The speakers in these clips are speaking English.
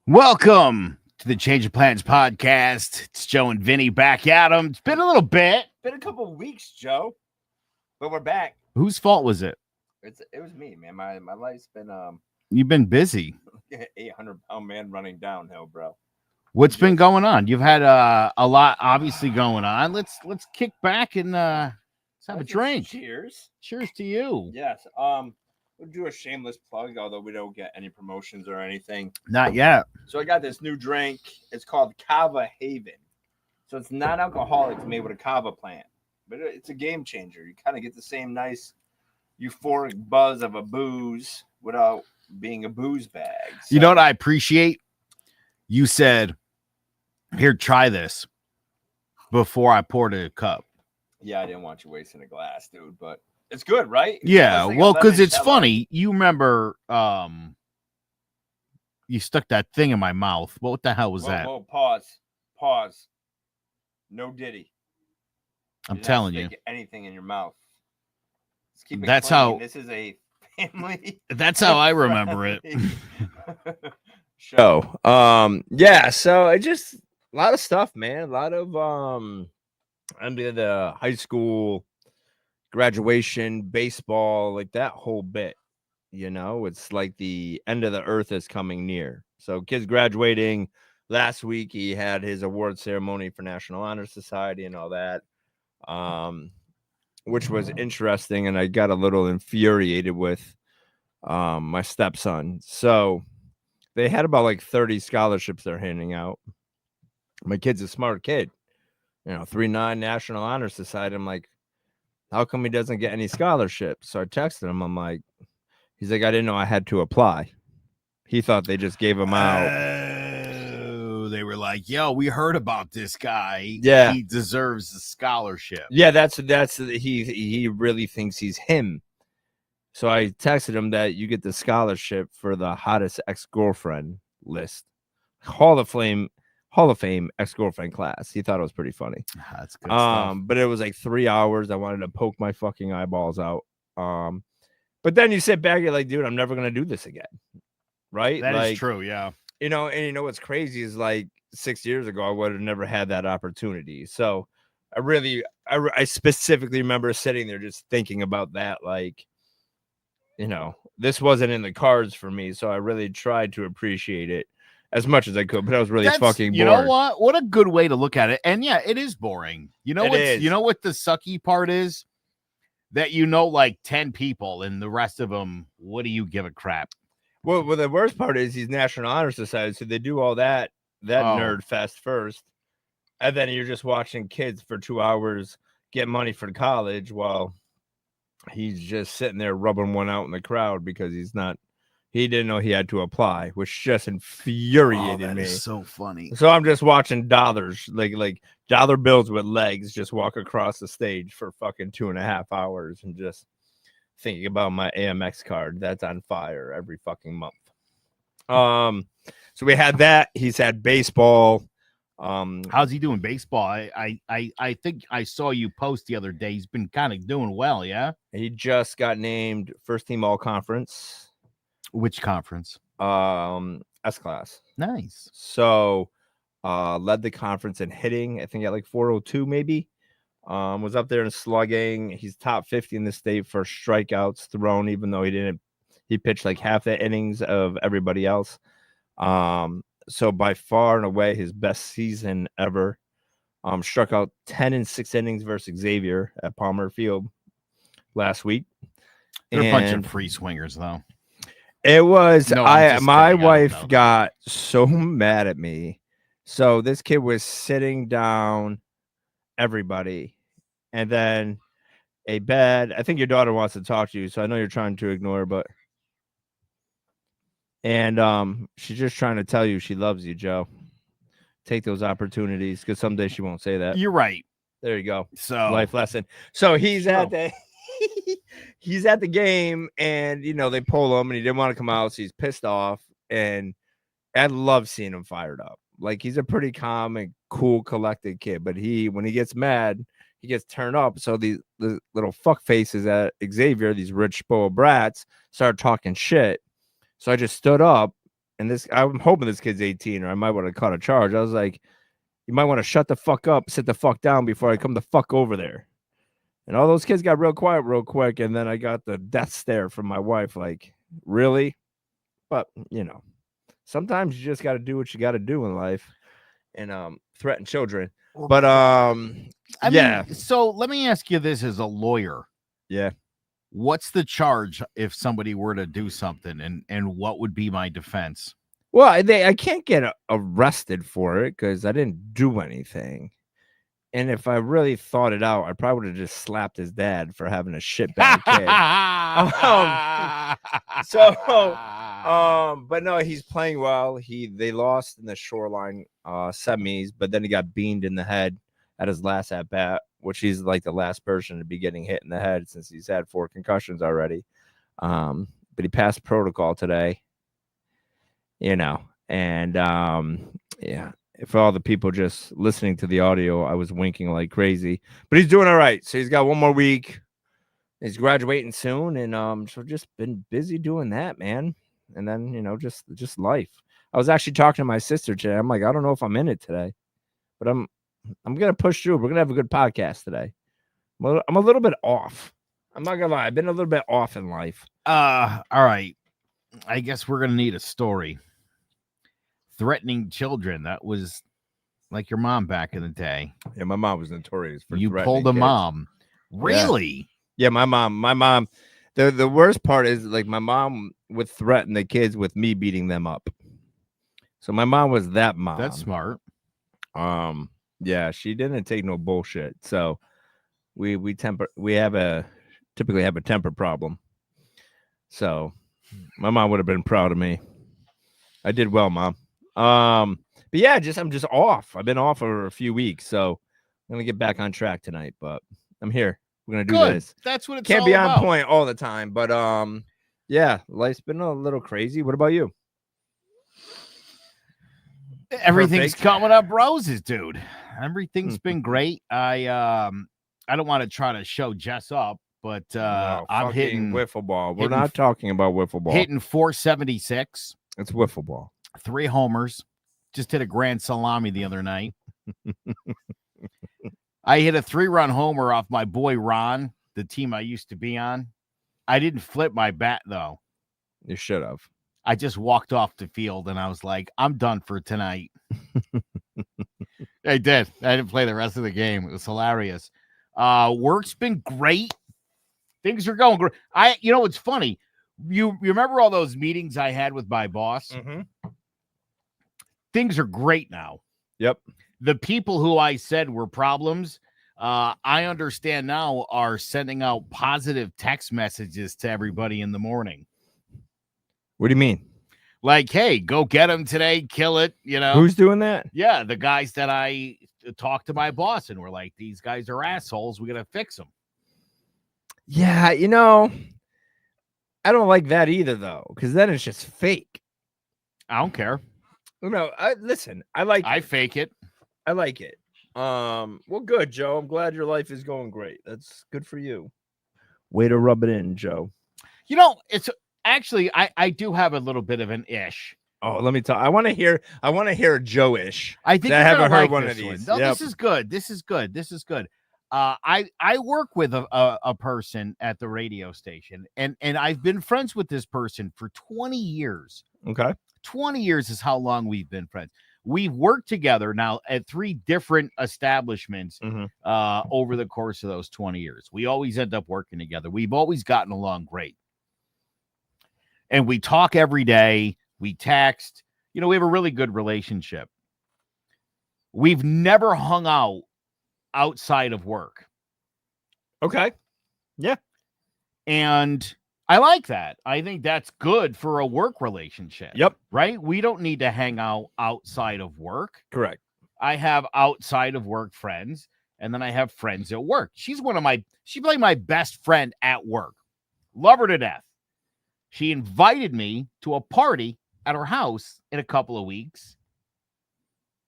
Welcome to the Change of Plans podcast. It's Joe and Vinny back at 'em. It's been a little bit. Been a couple of weeks, Joe, but we're back. Whose fault was it? It was me, man. My life's been You've been busy. 800-pound man running downhill, bro. What's been going on? You've had a lot obviously going on. Let's kick back and let's have a drink. Cheers. Cheers to you. Yes. We'll do a shameless plug, although we don't get any promotions or anything. Not yet. So I got this new drink. It's called Kava Haven. So it's non-alcoholic. It's made with a kava plant, but it's a game changer. You kind of get the same nice euphoric buzz of a booze without being a booze bag. So, You know what I appreciate? You said, "Here, try this," before I poured a cup. yeah, I didn't want you wasting a glass, dude, but it's good, right? Yeah, Like well, because it's limoncello. funny. You remember, you stuck that thing in my mouth. What the hell was that? Whoa, pause. No Diddy. I'm Do not telling you. stick anything in your mouth. Let's keep it That's clean. how- This is a family. That's how I remember it. Show. Yeah. So it just a lot of stuff, man. A lot of under the high school graduation, baseball, like that whole bit. You know, it's like the end of the earth is coming near. So kids graduating last week. He had his award ceremony for National Honor Society and all that, which was interesting. And I got a little infuriated with my stepson. So they had about like 30 scholarships they're handing out. My kid's a smart kid, 3.9 National Honor Society. I'm like, how come he doesn't get any scholarships? So I texted him. I'm like, he's like, I didn't know I had to apply. He thought they just gave him out. Oh, they were like, "Yo, we heard about this guy. Yeah. He deserves a scholarship." Yeah, that's he really thinks he's him. So I texted him that you get the scholarship for the hottest ex-girlfriend list. Hall of Fame ex-girlfriend class. He thought it was pretty funny. That's good stuff. But it was like 3 hours. I wanted to poke my fucking eyeballs out. But then you sit back, you're like, dude, I'm never gonna do this again. Right? That is true, yeah. And what's crazy is like 6 years ago, I would have never had that opportunity. So I specifically remember sitting there just thinking about that, like, this wasn't in the cards for me. So I really tried to appreciate it as much as I could, but I was really fucking bored. You know what? What a good way to look at it. And yeah, it is boring. You know what the sucky part is? That like 10 people and the rest of them, what do you give a crap? Well, the worst part is he's National Honor Society, so they do all that nerd fest first, and then you're just watching kids for 2 hours get money for college while he's just sitting there rubbing one out in the crowd because he didn't know he had to apply, which just infuriated me. Is so funny. So I'm just watching dollars, like dollar bills with legs, just walk across the stage for fucking 2.5 hours and just thinking about my AMX card that's on fire every fucking month. So we had that. He's had baseball. How's he doing baseball? I think I saw you post the other day. He's been kind of doing well, yeah. He just got named first team all conference. Which conference? S class. Nice. So led the conference in hitting, I think at like 402 maybe. Was up there in slugging. He's top 50 in the state for strikeouts thrown, even though he pitched like half the innings of everybody else. So by far and away his best season ever. Struck out 10 in 6 innings versus Xavier at Palmer Field last week. They're a bunch of free swingers, though. It was my kidding. wife got so mad at me. So this kid was sitting down everybody, and then I think your daughter wants to talk to you, so I know you're trying to ignore, but she's just trying to tell you she loves you, Joe. Take those opportunities, because someday she won't say that. You're right. There you go. So life lesson. So he's at the he's at the game, and they pull him, and he didn't want to come out, so he's pissed off. And I love seeing him fired up. Like, he's a pretty calm and cool, collected kid, but when he gets mad, he gets turned up. So the little fuck faces at Xavier, these rich spoiled brats, started talking shit. So I just stood up and I'm hoping this kid's 18, or I might want to cut a charge. I was like, you might want to shut the fuck up, sit the fuck down before I come the fuck over there. And all those kids got real quiet real quick, and then I got the death stare from my wife, like, really? But, sometimes you just got to do what you got to do in life and threaten children. But, I mean, so let me ask you this as a lawyer. Yeah. What's the charge if somebody were to do something, and what would be my defense? Well, I can't get arrested for it because I didn't do anything. And if I really thought it out, I probably would have just slapped his dad for having a shitbag kid. But no, he's playing well. They lost in the Shoreline semis, but then he got beamed in the head at his last at bat, which he's like the last person to be getting hit in the head since he's had 4 concussions already. But he passed protocol today, and yeah. For all the people just listening to the audio, I was winking like crazy, but he's doing all right. So he's got 1 more week. He's graduating soon, and so just been busy doing that, man. And then just life. I was actually talking to my sister today. I'm like, I don't know if I'm in it today, but I'm gonna push through. We're gonna have a good podcast today. I'm a little bit off. I'm not gonna lie. I've been a little bit off in life. All right. I guess we're gonna need a story. Threatening children. That was like your mom back in the day. Yeah, my mom was notorious for you pulled a kids. mom. Really? Yeah, my mom. The worst part is like my mom would threaten the kids with me beating them up. So my mom was that mom. That's smart. Yeah, she didn't take no bullshit. So we typically have a temper problem. So my mom would have been proud of me. I did well, Mom. But yeah, I'm just off. I've been off for a few weeks, so I'm gonna get back on track tonight. But I'm here. We're gonna do this. That's what it's can't all be about. On point all the time, but yeah, life's been a little crazy. What about you? Everything's coming up roses, dude. Everything's been great. I don't want to try to show Jess up, but I'm hitting wiffle ball. We're not talking about wiffle ball. Hitting 476. It's wiffle ball. 3 homers. Just hit a grand salami the other night. I hit a 3-run homer off my boy Ron, the team I used to be on. I didn't flip my bat, though. You should have. I just walked off the field, and I was like, I'm done for tonight. I did. I didn't play the rest of the game. It was hilarious. Work's been great. Things are going great. It's funny. You remember all those meetings I had with my boss? Mm-hmm. Things are great now. Yep. The people who I said were problems, I understand now, are sending out positive text messages to everybody in the morning. What do you mean? Like, hey, go get him today, kill it, Who's doing that? Yeah, the guys that I talked to my boss and were like, these guys are assholes. We got to fix them. Yeah, I don't like that either, though, because then it's just fake. I don't care. No, listen, I fake it. I like it. Well, good, Joe. I'm glad your life is going great. That's good for you. Way to rub it in, Joe. It's actually, I do have a little bit of an ish. Oh, let me tell. I want to hear a Joe-ish. I think I haven't heard one of these. these. No, This is good. This is good. I work with a person at the radio station, and I've been friends with this person for 20 years. Okay. 20 years is how long we've been friends. We've worked together now at 3 different establishments over the course of those 20 years. We always end up working together. We've always gotten along great. And we talk every day. We text. We have a really good relationship. We've never hung out outside of work. Okay. Yeah. And I like that. I think that's good for a work relationship. Yep. Right? We don't need to hang out outside of work. Correct. I have outside of work friends, and then I have friends at work. She's like my best friend at work. Love her to death. She invited me to a party at her house in a couple of weeks.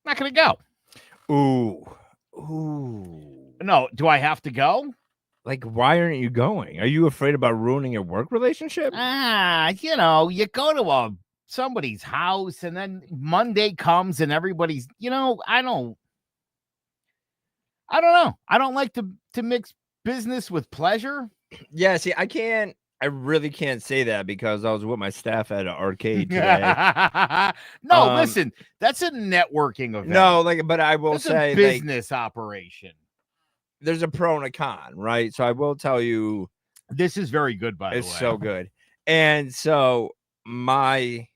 Not going to go. Ooh. No, do I have to go? Like, why aren't you going? Are you afraid about ruining your work relationship? You go to a somebody's house, and then Monday comes and everybody's, I don't know. I don't like to mix business with pleasure. Yeah, see, I really can't say that because I was with my staff at an arcade today. No, listen, that's a networking event. No, but I will say a business operation. There's a pro and a con, right? So I will tell you, this is very good, by the way. It's so good. And so my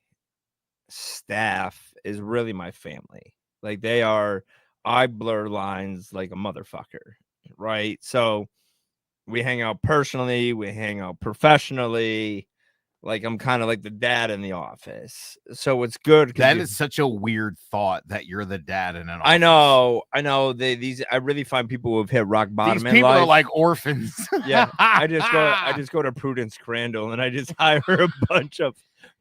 staff is really my family. Like I blur lines like a motherfucker, right? So we hang out personally, we hang out professionally. Like I'm kind of like the dad in the office. So it's good. That is such a weird thought that you're the dad in an office. I know. I really find people who have hit rock bottom in people life. Are like orphans. Yeah. I just go to Prudence Crandall and I just hire a bunch of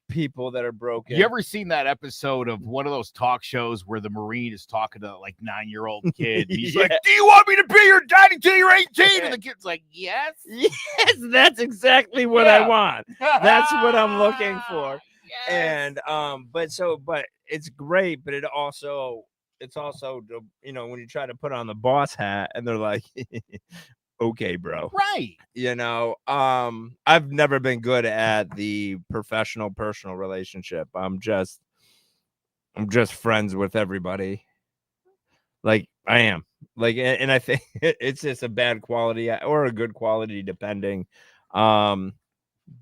people that are broken. You ever seen that episode of one of those talk shows where the Marine is talking to like 9-year-old kid? He's like, "Do you want me to be your daddy until you're 18?" And the kid's like, "Yes, that's exactly what I want. That's what I'm looking for." Yes. And but it's great, but it's also when you try to put on the boss hat and they're like, okay, bro. Right. I've never been good at the professional personal relationship. I'm just friends with everybody. Like I am. And I think it's just a bad quality or a good quality depending. But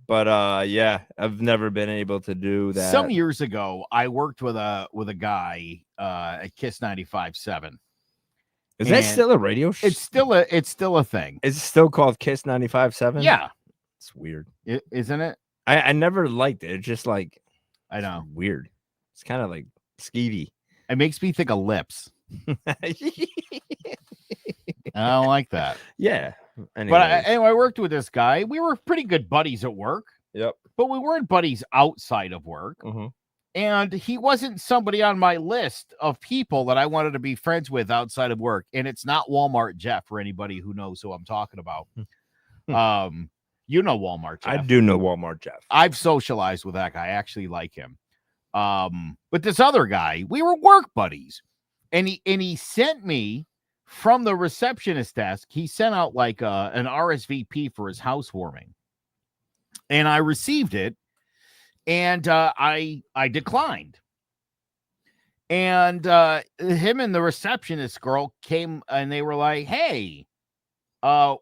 I've never been able to do that. Some years ago, I worked with a guy at Kiss 95.7. Is that still a radio show? It's still a thing. Is it still called Kiss 95.7? Yeah. It's weird. Isn't it? I never liked it. It's just like, I know. Weird. It's kind of like skeevy. It makes me think of lips. I don't like that. Yeah. Anyways. But I worked with this guy. We were pretty good buddies at work. Yep. But we weren't buddies outside of work. Mm-hmm. And he wasn't somebody on my list of people that I wanted to be friends with outside of work. And it's not Walmart Jeff for anybody who knows who I'm talking about. You know Walmart Jeff. I do know Walmart Jeff. I've socialized with that guy. I actually like him. But this other guy, we were work buddies. And he sent me from the receptionist desk. He sent out like an RSVP for his housewarming. And I received it. And I declined. And him and the receptionist girl came and they were like, "Hey,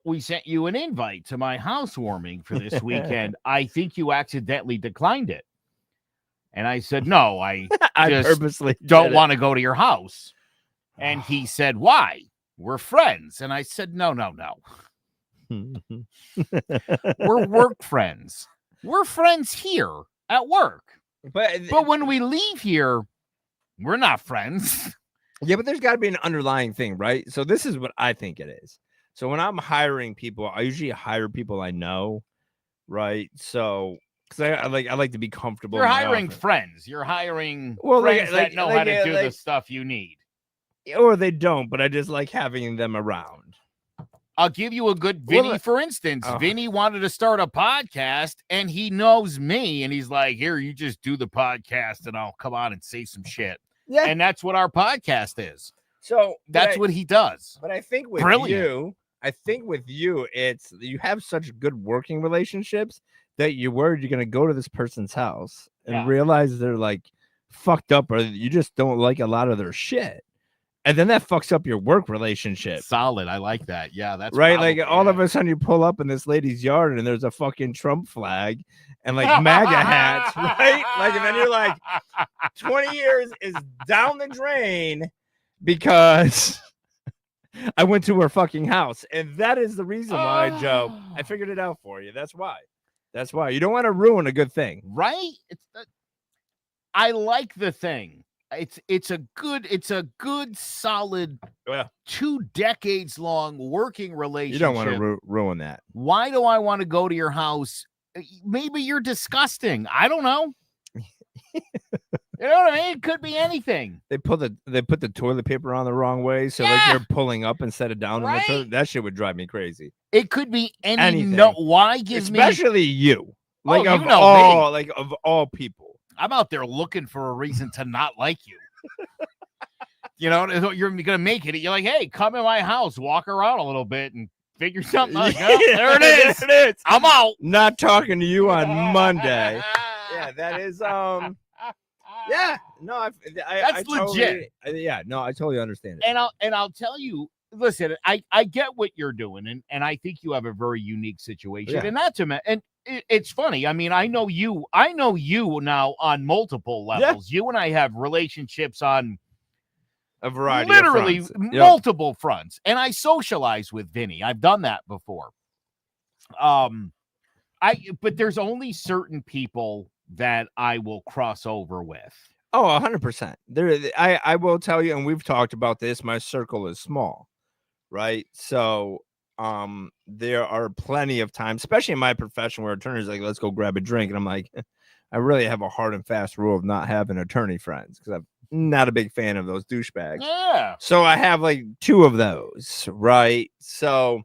we sent you an invite to my housewarming for this weekend. I think you accidentally declined it." And I said, "No, I purposely don't want to go to your house." And he said, "Why? We're friends." And I said, No. We're work friends. We're friends here at work. But when we leave here, we're not friends. Yeah, but there's got to be an underlying thing, right? So this is what I think it is. So when I'm hiring people, I usually hire people I know, right? So because I like to be comfortable. You're hiring friends. You're hiring friends that know how to do the stuff you need. Or they don't, but I just like having them around. I'll give you a good Vinny, for instance. Vinny wanted to start a podcast, and he knows me, and he's like, "Here, you just do the podcast, and I'll come on and say some shit." Yeah. And that's what our podcast is. So that's what he does. But I think with you, it's you have such good working relationships that you're worried you're going to go to this person's house and realize they're like fucked up, or you just don't like a lot of their shit. And then that fucks up your work relationship. Solid. I like that. Yeah, that's right. Like all of a sudden you pull up in this lady's yard and there's a fucking Trump flag and like MAGA hats, right? Like, and then you're like, 20 years is down the drain because I went to her fucking house. And that is the reason why, Joe. I figured it out for you. That's why. You don't want to ruin a good thing. Right? I like the thing. It's a good solid 2 decades long working relationship. You don't want to ruin that. Why do I want to go to your house? Maybe you're disgusting. I don't know. You know what I mean? It could be anything. They put the toilet paper on the wrong way, so like you're pulling up instead of down. Right? In the toilet. That shit would drive me crazy. It could be anything. No, why give especially you, like of all people. I'm out there looking for a reason to not like you. You know, you're going to make it. You're like, hey, come in my house, walk around a little bit and figure something out. Like, oh, there it is. There it is. I'm out. Not talking to you on Monday. Yeah, that is yeah. No, That's legit. I totally understand it. And I'll tell you, listen, I get what you're doing, and I think you have a very unique situation. Yeah. And that's it's funny. I mean, I know you now on multiple levels. You and I have relationships on a variety literally of fronts. multiple fronts. And I socialize with Vinny. I've done that before. But there's only certain people that I will cross over with. Oh, 100%. I will tell you, and we've talked about this, my circle is small, right? So there are plenty of times, especially in my profession, where attorneys like, let's go grab a drink. And I'm like, I really have a hard and fast rule of not having attorney friends because I'm not a big fan of those douchebags. Yeah. So I have like 2 of those, right? So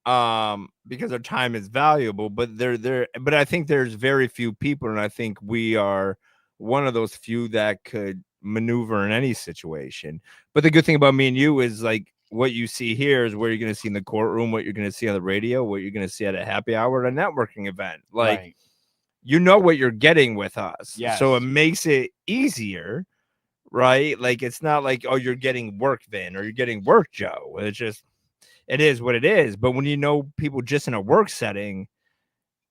because their time is valuable, but but I think there's very few people, and I think we are one of those few that could maneuver in any situation. But the good thing about me and you is like what you see here is where you're going to see in the courtroom, what you're going to see on the radio, what you're going to see at a happy hour at a networking event. Like, right. You know what you're getting with us. Yes. So it makes it easier, right? Like, it's not like, oh, you're getting work Vin or you're getting work Joe. It's just, it is what it is. But when you know people just in a work setting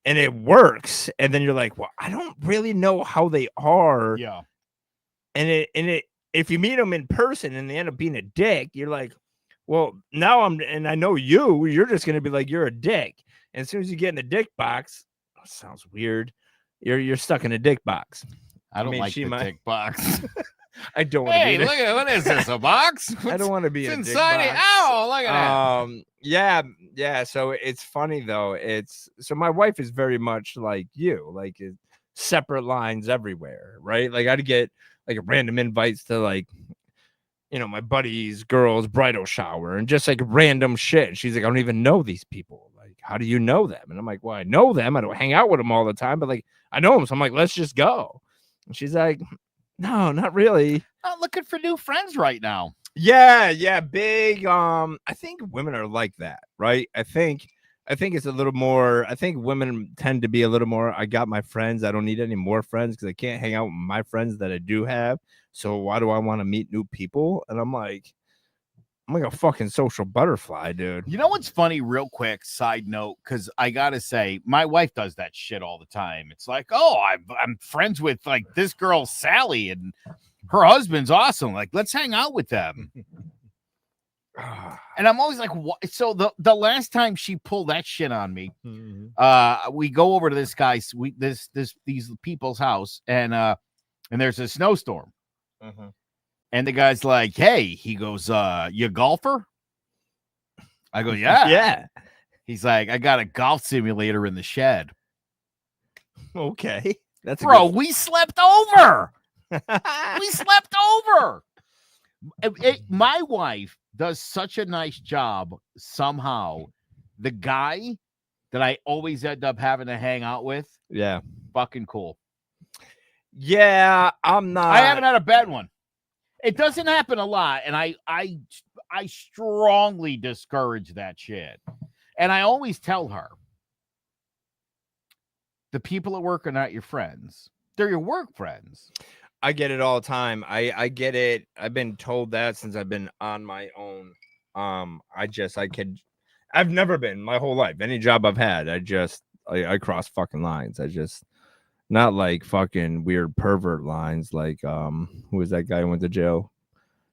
and it works, and then you're like, well, I don't really know how they are. Yeah. And if you meet them in person and they end up being a dick, you're like, well, now I know you're just going to be like, you're a dick. And as soon as you get in the dick box, sounds weird. You're stuck in a dick box. I don't like the dick box. I don't want to be. Hey, look at what is this? A box? I don't want to be in inside it. Oh, look at that. Yeah. So it's funny though. So my wife is very much like you, like separate lines everywhere, right? Like I'd get like random invites to like, my buddy's girl's bridal shower and just like random shit. She's like, I don't even know these people. Like, how do you know them? And I'm like, well, I know them. I don't hang out with them all the time, but like, I know them. So I'm like, let's just go. And she's like, no, not really. Not looking for new friends right now. Yeah, big. I think women are like that, right? I think it's a little more. I think women tend to be a little more. I got my friends. I don't need any more friends because I can't hang out with my friends that I do have. So why do I want to meet new people? And I'm like a fucking social butterfly, dude. You know what's funny, real quick, side note, because I gotta say, my wife does that shit all the time. It's like, oh, I'm friends with like this girl Sally, and her husband's awesome. Like, let's hang out with them. And I'm always like, what? So the last time she pulled that shit on me, we go over to this guy's, these people's house, and there's a snowstorm. And the guy's like, hey, he goes, you a golfer? I go, yeah. Yeah. He's like, I got a golf simulator in the shed. Okay. That's we slept over. We slept over. My wife does such a nice job somehow. The guy that I always end up having to hang out with. Yeah. Fucking cool. Yeah, I'm not. I haven't had a bad one. It doesn't happen a lot, and I strongly discourage that shit. And I always tell her, the people at work are not your friends. They're your work friends. I get it all the time. I get it. I've been told that since I've been on my own. I've never been my whole life. Any job I've had, I cross fucking lines. Not like fucking weird pervert lines. Like, who was that guy who went to jail?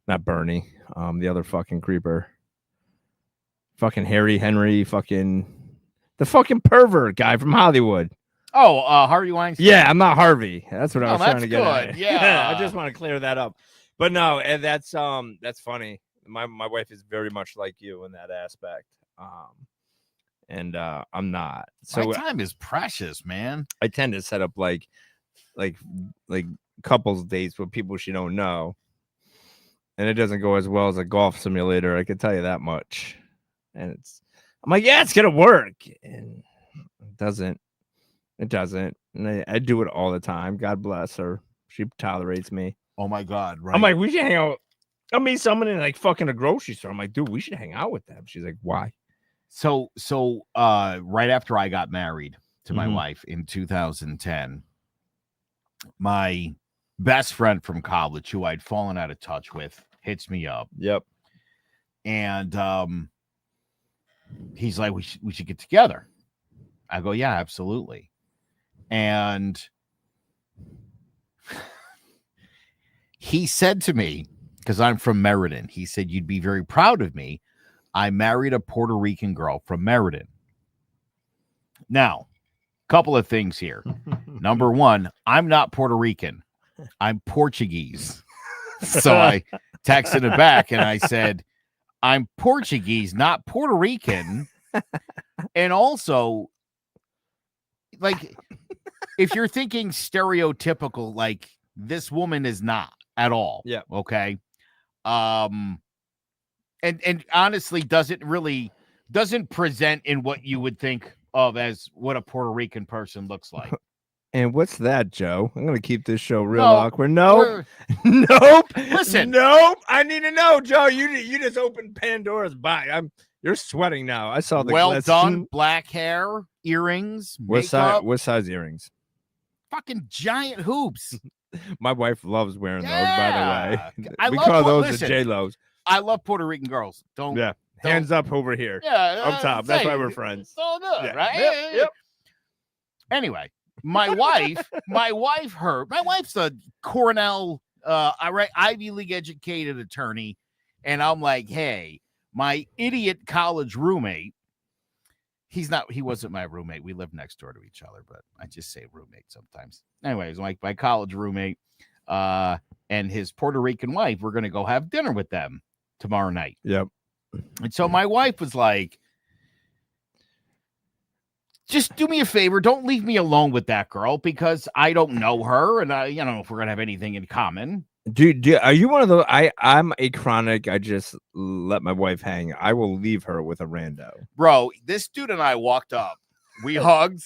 Not Bernie. The other fucking creeper. Fucking Harry Henry. The fucking pervert guy from Hollywood. Oh, Harvey Weinstein. Yeah, I'm not Harvey. That's what I was trying to get at. Yeah, I just want to clear that up. But no, and that's funny. My wife is very much like you in that aspect. And I'm not. So my time is precious, man. I tend to set up like couples dates with people she don't know, and it doesn't go as well as a golf simulator. I can tell you that much. And I'm like, yeah, it's gonna work, and it doesn't. It doesn't. And I do it all the time. God bless her. She tolerates me. Oh my God. Right. I'm like, we should hang out. I'll meet someone in like fucking a grocery store. I'm like, dude, we should hang out with them. She's like, why? So right after I got married to my Mhm. wife in 2010, my best friend from college, who I'd fallen out of touch with, hits me up. Yep. And he's like, we should get together. I go, yeah, absolutely. And he said to me, because I'm from Meriden, he said, you'd be very proud of me. I married a Puerto Rican girl from Meriden. Now, a couple of things here. Number one, I'm not Puerto Rican. I'm Portuguese. So I texted it back and I said, I'm Portuguese, not Puerto Rican. And also, like, if you're thinking stereotypical, like, this woman is not at all. Yeah. Okay. And honestly doesn't present in what you would think of as what a Puerto Rican person looks like. And what's that, Joe? I'm gonna keep this show real No, awkward. Nope. Nope. Listen. Nope. I need to know, Joe. You just opened Pandora's box. You're sweating now. I saw the well glisten. done. Black hair, earrings, makeup. What size earrings? Fucking giant hoops. My wife loves wearing those, by the way. We call those the J-Los. I love Puerto Rican girls. Hands up over here. Yeah, up top. That's why we're friends. It's all good, right? Yep. Anyway, my wife's a Cornell, Ivy League educated attorney, and I'm like, hey, my idiot college roommate. He wasn't my roommate. We lived next door to each other, but I just say roommate sometimes. Anyways, like my college roommate, and his Puerto Rican wife, we're gonna go have dinner with them tomorrow night. Yep. And so my wife was like, just do me a favor. Don't leave me alone with that girl because I don't know her. And I don't know if we're going to have anything in common. Dude, are you one of those? I'm a chronic. I just let my wife hang. I will leave her with a rando. Bro, this dude and I walked up. We hugged.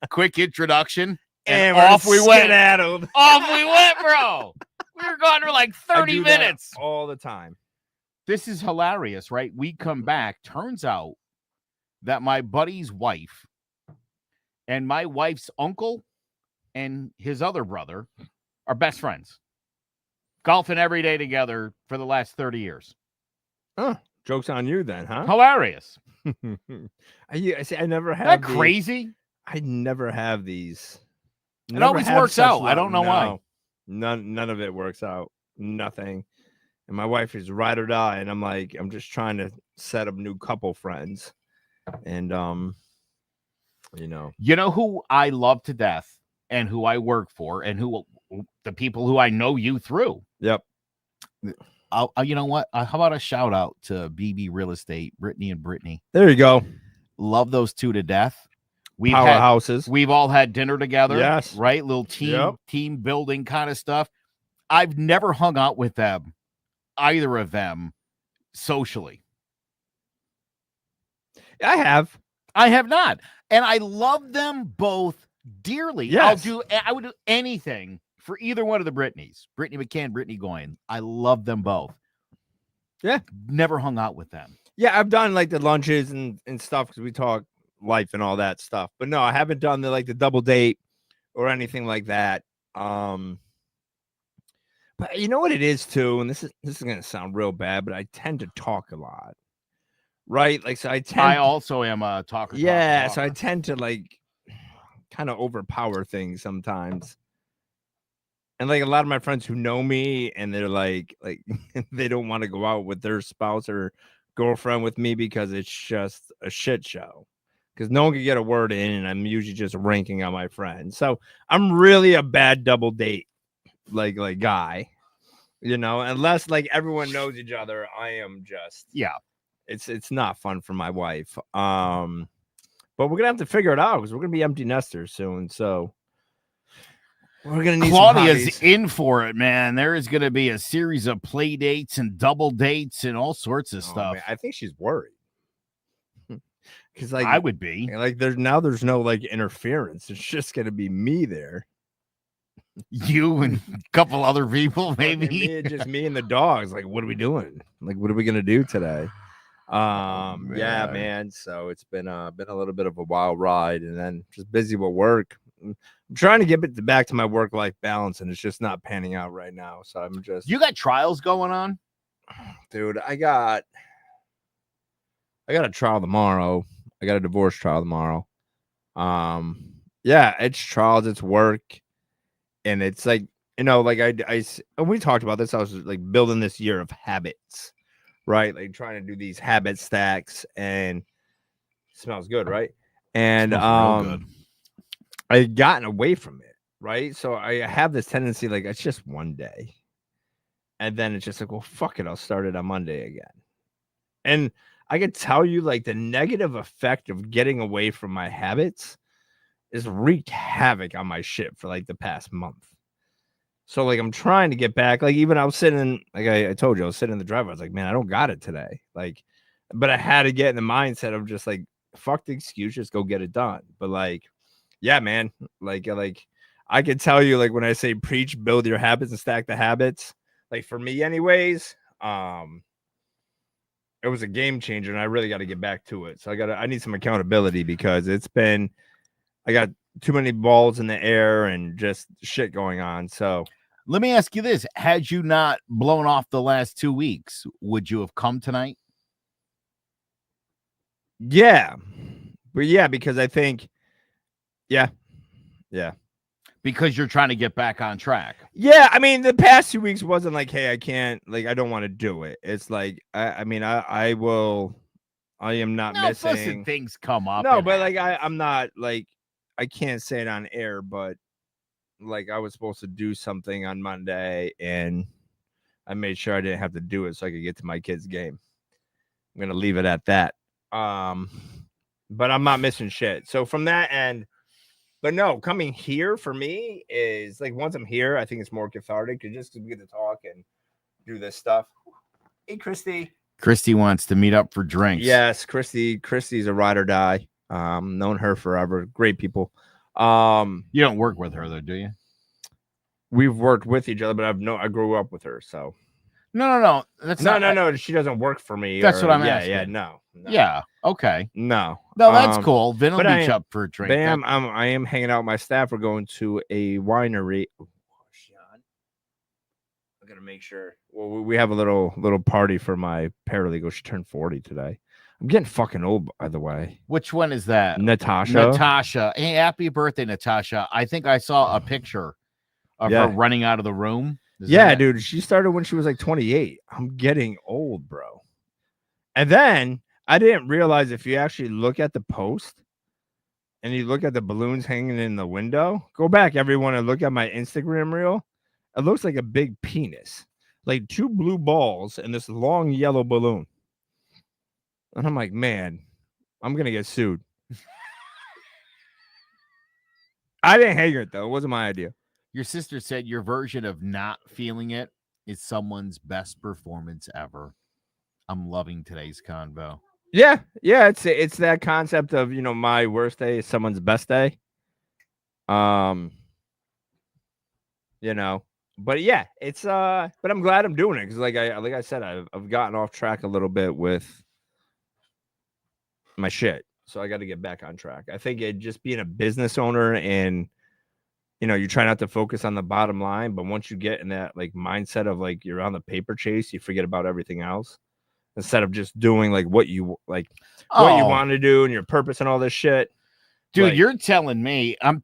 Quick introduction. And off we went. Off we went, bro. We were gone for like 30 minutes. All the time. This is hilarious, right? We come back. Turns out that my buddy's wife and my wife's uncle and his other brother are best friends. Golfing every day together for the last 30 years. Oh, joke's on you then, huh? Hilarious. I never have. Isn't that crazy? I never have these. It always works out. I don't know why. None of it works out. Nothing. And my wife is ride or die, and I'm like, I'm just trying to set up new couple friends. And you know who I love to death and who I work for and who the people who I know you through. Yep. You know what? How about a shout out to BB Real Estate, Brittany and Brittany. There you go. Love those two to death. Powerhouses. We've all had dinner together. Yes. Right? Little team building kind of stuff. I've never hung out with them, either of them, socially. I have not. And I love them both dearly. Yes. I would do anything for either one of the Brittnys. Brittany McCann, Brittany Goyen. I love them both. Yeah. Never hung out with them. Yeah, I've done like the lunches and stuff because we talk life and all that stuff. But no, I haven't done the double date or anything like that. But you know what it is too, and this is gonna sound real bad, but I tend to talk a lot. Right? Like, so I also am a talker. Yeah, so I tend to kind of overpower things sometimes. And a lot of my friends who know me and they're like they don't want to go out with their spouse or girlfriend with me because it's just a shit show. Because no one can get a word in, and I'm usually just ranking on my friends. So I'm really a bad double date guy. Unless everyone knows each other, I am just It's not fun for my wife. But we're gonna have to figure it out because we're gonna be empty nesters soon. So we're gonna need Claudia's in for it, man. There is gonna be a series of play dates and double dates and all sorts of stuff. Man, I think she's worried. Because like I would be. like there's no like interference. It's just gonna be me there. You and a couple other people, Fucking maybe. just me and the dogs. Like, what are we doing? Like, what are we gonna do today? Yeah, man. So it's been a little bit of a wild ride, and then just busy with work. I'm trying to get back to my work-life balance, and it's just not panning out right now. So I'm just. You got trials going on, dude. I got a trial tomorrow. I got a divorce trial tomorrow. Yeah, it's trials, it's work, and it's like, like and we talked about this. I was like building this year of habits, right? Like trying to do these habit stacks, and it smells good, right? And real good. I've gotten away from it, right? So I have this tendency, like it's just one day, and then it's just like, well, fuck it, I'll start it on Monday again, and I could tell you, like, the negative effect of getting away from my habits is wreaked havoc on my shit for like the past month. So like I'm trying to get back. Like even I was sitting, like I told you, I was sitting in the driveway. I was like, man, I don't got it today. Like, but I had to get in the mindset of just like, fuck the excuse, just go get it done. But like, yeah, man, like I could tell you, like when I say preach, build your habits and stack the habits. Like for me, anyways, it was a game changer, and I really got to get back to it. So I need some accountability because I got too many balls in the air and just shit going on. So let me ask you this. Had you not blown off the last 2 weeks, would you have come tonight? Yeah. But yeah, because I think, yeah. Because you're trying to get back on track. Yeah, I mean, the past 2 weeks wasn't like, hey, I can't, like, I don't want to do it. It's like, I am not missing. Listen, things come up. No, but like, I'm not like, I can't say it on air, but like I was supposed to do something on Monday, and I made sure I didn't have to do it so I could get to my kid's game. I'm gonna leave it at that. But I'm not missing shit. So from that end, but no, coming here for me is like once I'm here, I think it's more cathartic just because we get to talk and do this stuff. Hey, Christy. Christy wants to meet up for drinks. Yes, Christy's a ride or die. Known her forever. Great people. You don't work with her though, do you? We've worked with each other, but I grew up with her, so no. That's no. She doesn't work for me. That's what I'm asking. Yeah, no. Yeah, okay. No, that's cool. Vin will meet you up for a drink. I am hanging out with my staff. We're going to a winery. Oh, Sean. I'm gonna make sure. Well, we have a little party for my paralegal. She turned 40 today. I'm getting fucking old, by the way. Which one is that? Natasha. Hey, happy birthday, Natasha. I think I saw a picture of her running out of the room. Dude. She started when she was like 28. I'm getting old, bro. And then I didn't realize if you actually look at the post and you look at the balloons hanging in the window, go back, everyone, and look at my Instagram reel. It looks like a big penis, like 2 blue balls and this long yellow balloon. And I'm like, man, I'm going to get sued. I didn't hang it, though. It wasn't my idea. Your sister said your version of not feeling it is someone's best performance ever. I'm loving today's convo. Yeah. It's that concept of, my worst day is someone's best day. But yeah, it's but I'm glad I'm doing it because like I said, I've gotten off track a little bit with my shit, so I got to get back on track. I think it just being a business owner and you try not to focus on the bottom line, but once you get in that like mindset of like you're on the paper chase, you forget about everything else instead of just doing like what you what you want to do and your purpose and all this shit. Dude, like, you're telling me I'm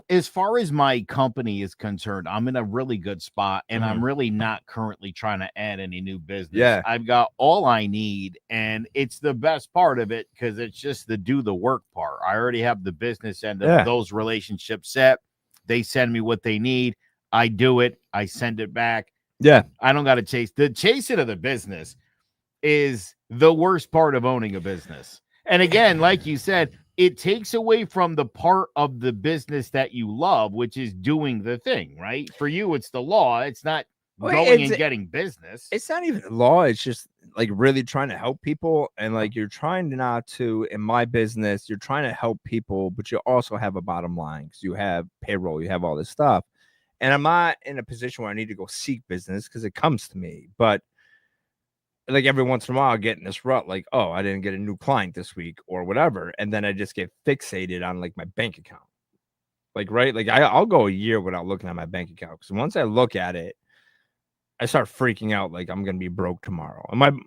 as far as my company is concerned, I'm in a really good spot, and I'm really not currently trying to add any new business. Yeah, I've got all I need, and it's the best part of it because it's just the do the work part. I already have the business end of those relationships set. They send me what they need. I do it. I send it back. Yeah, I don't got to chase. The chasing of the business is the worst part of owning a business. And again, like you said, it takes away from the part of the business that you love, which is doing the thing, right? For you, it's the law. It's not going and getting business. It's not even law. It's just like really trying to help people, and like you're trying not to, in my business, you're trying to help people, but you also have a bottom line because you have payroll, you have all this stuff. And I'm not in a position where I need to go seek business because it comes to me. But like every once in a while, I get in this rut, like, oh, I didn't get a new client this week or whatever. And then I just get fixated on like my bank account. Like, right. Like I'll go a year without looking at my bank account. Because once I look at it, I start freaking out like I'm gonna be broke tomorrow. And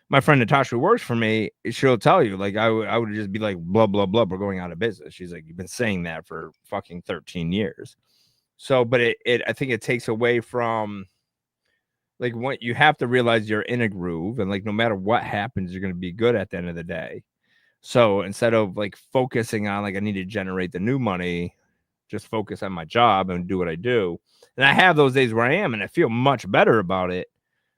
my friend Natasha, who works for me, she'll tell you, like, I would just be like, blah, blah, blah, we're going out of business. She's like, you've been saying that for fucking 13 years. So, but I think it takes away from like what you have to realize you're in a groove, and like no matter what happens, you're gonna be good at the end of the day. So instead of like focusing on like I need to generate the new money, just focus on my job and do what I do. And I have those days where I am and I feel much better about it.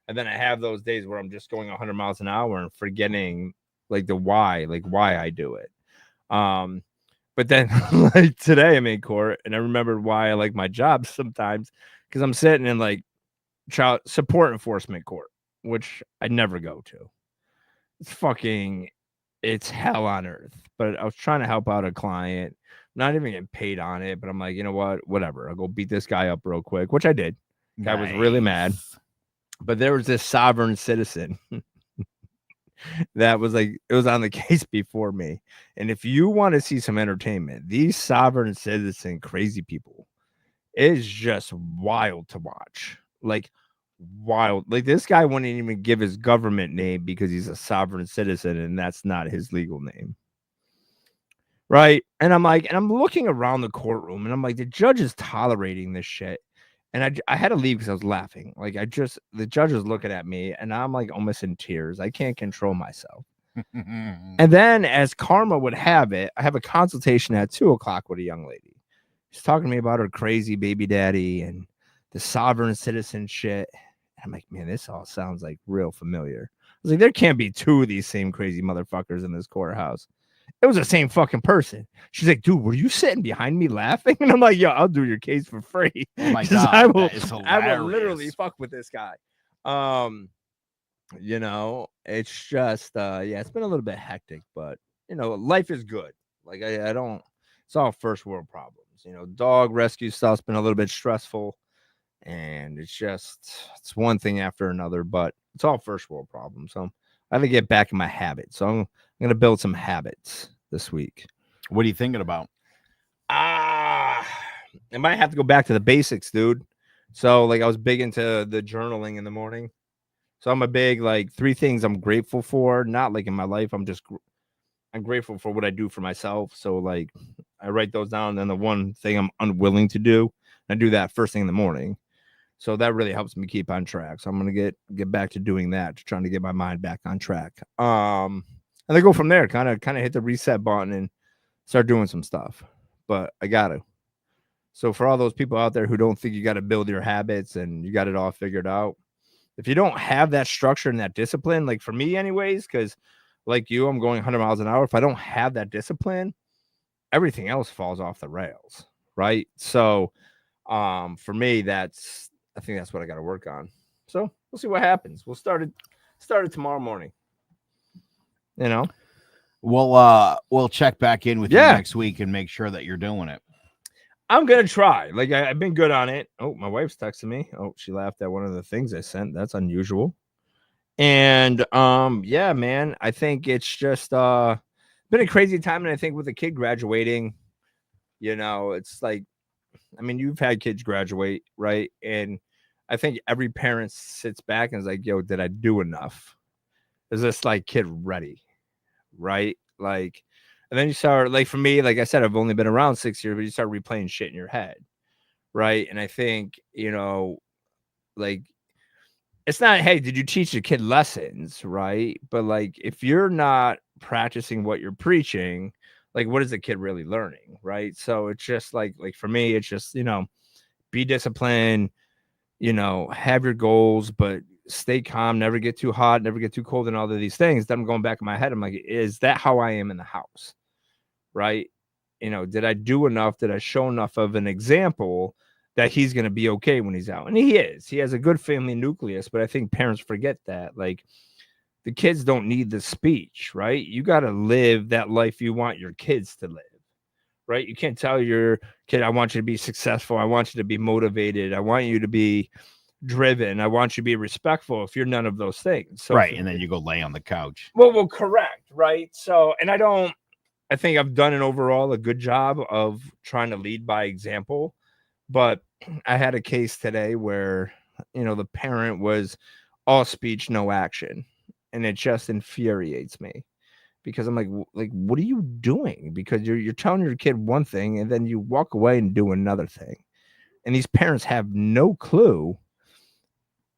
And then I have those days where I'm just going 100 miles an hour and forgetting like why I do it. But then like today I'm in court and I remembered why I like my job sometimes, because I'm sitting in like child support enforcement court, which I never go to. It's hell on earth. But I was trying to help out a client, not even getting paid on it. But I'm like, you know what? Whatever. I'll go beat this guy up real quick, which I did. Guy was really mad. But there was this sovereign citizen that was like, it was on the case before me. And if you want to see some entertainment, these sovereign citizen crazy people is just wild to watch. Like wild. Like this guy wouldn't even give his government name because he's a sovereign citizen and that's not his legal name. Right. And I'm like, and I'm looking around the courtroom and I'm like, the judge is tolerating this shit. And I had to leave because I was laughing. Like the judge was looking at me and I'm like almost in tears. I can't control myself. And then as karma would have it, I have a consultation at 2:00 with a young lady. She's talking to me about her crazy baby daddy and the sovereign citizen shit. I'm like, man, this all sounds like real familiar. I was like, there can't be two of these same crazy motherfuckers in this courthouse. It was the same fucking person. She's like, dude, were you sitting behind me laughing? And I'm like, yo, I'll do your case for free. Oh my God, I will literally fuck with this guy. You know, it's just yeah, it's been a little bit hectic, but you know, life is good. Like I don't, it's all first world problems. You know, dog rescue stuff's been a little bit stressful, and it's one thing after another, but it's all first world problems. So I have to get back in my habits. So I'm going to build some habits this week. What are you thinking about? I might have to go back to the basics, dude. So like I was big into the journaling in the morning. So I'm a big, like 3 things I'm grateful for, not like in my life. I'm grateful for what I do for myself. So like I write those down. And the one thing I'm unwilling to do, I do that first thing in the morning. So that really helps me keep on track. So I'm going to get back to doing that, trying to get my mind back on track. And then go from there, kind of hit the reset button and start doing some stuff. But I got to. So for all those people out there who don't think you got to build your habits and you got it all figured out, if you don't have that structure and that discipline, like for me anyways, because like you, I'm going 100 miles an hour. If I don't have that discipline, everything else falls off the rails, right? So for me, I think that's what I got to work on. So we'll see what happens. We'll start it tomorrow morning. You know, we'll check back in with you next week and make sure that you're doing it. I'm gonna try. Like I've been good on it. Oh, my wife's texting me. Oh, she laughed at one of the things I sent. That's unusual. And yeah, man, I think it's just been a crazy time. And I think with the kid graduating, you know, it's like, I mean, you've had kids graduate, right? And I think every parent sits back and is like, yo, did I do enough? Is this like kid ready? Right? Like, and then you start, like for me, like I said, I've only been around 6 years, but you start replaying shit in your head. Right. And I think, you know, like it's not, hey, did you teach your kid lessons? Right. But like if you're not practicing what you're preaching, like what is the kid really learning? Right. So it's just like for me, it's just, you know, be disciplined, you know, have your goals, but stay calm, never get too hot, never get too cold, and all of these things. Then I'm going back in my head. I'm like, is that how I am in the house? Right. You know, did I do enough? Did I show enough of an example that he's going to be okay when he's out? And he is. He has a good family nucleus, but I think parents forget that. Like the kids don't need the speech, right? You got to live that life you want your kids to live, right? You can't tell your kid, I want you to be successful. I want you to be motivated. I want you to be driven. I want you to be respectful if you're none of those things. So right. And then you go lay on the couch. Well, correct. Right. So, and I think I've done an overall a good job of trying to lead by example, but I had a case today where, the parent was all speech, no action. And it just infuriates me because I'm like, what are you doing? Because you're telling your kid one thing and then you walk away and do another thing. And these parents have no clue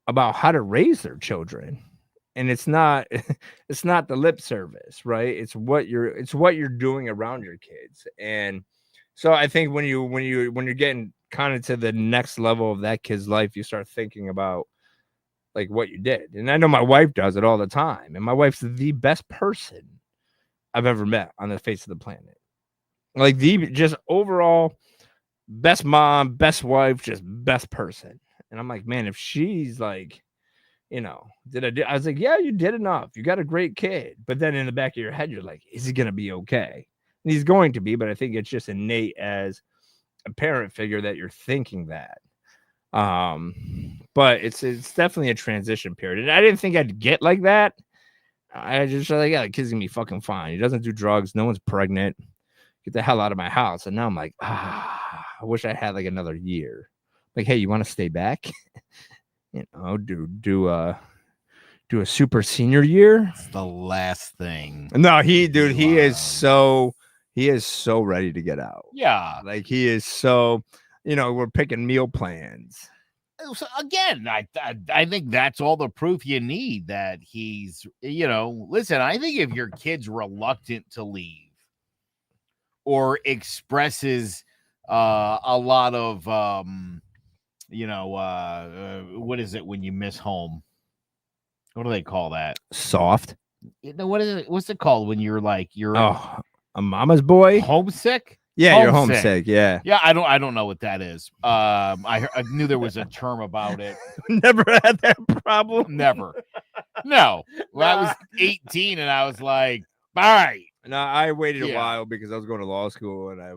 about how to raise their children. And it's not the lip service, right? It's what you're doing around your kids. And so I think when you're getting kind of to the next level of that kid's life, you start thinking about like what you did. And I know my wife does it all the time. And my wife's the best person I've ever met on the face of the planet. Like the just overall best mom, best wife, just best person. And I'm like, man, if she's like, I was like, yeah, you did enough. You got a great kid. But then in the back of your head, you're like, is he going to be okay? And he's going to be, but I think it's just innate as a parent figure that you're thinking that. But it's definitely a transition period. And I didn't think I'd get like that. I just like, yeah, the kid's gonna be fucking fine. He doesn't do drugs. No one's pregnant. Get the hell out of my house. And now I'm like, I wish I had like another year. Like, hey, you want to stay back? Do a super senior year. It's the last thing. No, he is so ready to get out. Yeah. Like he is so, we're picking meal plans. So again, I think that's all the proof you need that he's, listen, I think if your kid's reluctant to leave or expresses a lot of, what is it when you miss home? What do they call that? Soft. What is it? What's it called when you're like, a mama's boy? Homesick? Yeah, you're homesick. Yeah. Yeah, I don't know what that is. I knew there was a term about it. Never had that problem. Never. No. Well, I was 18 and I was like, all right. No, I waited a while because I was going to law school and I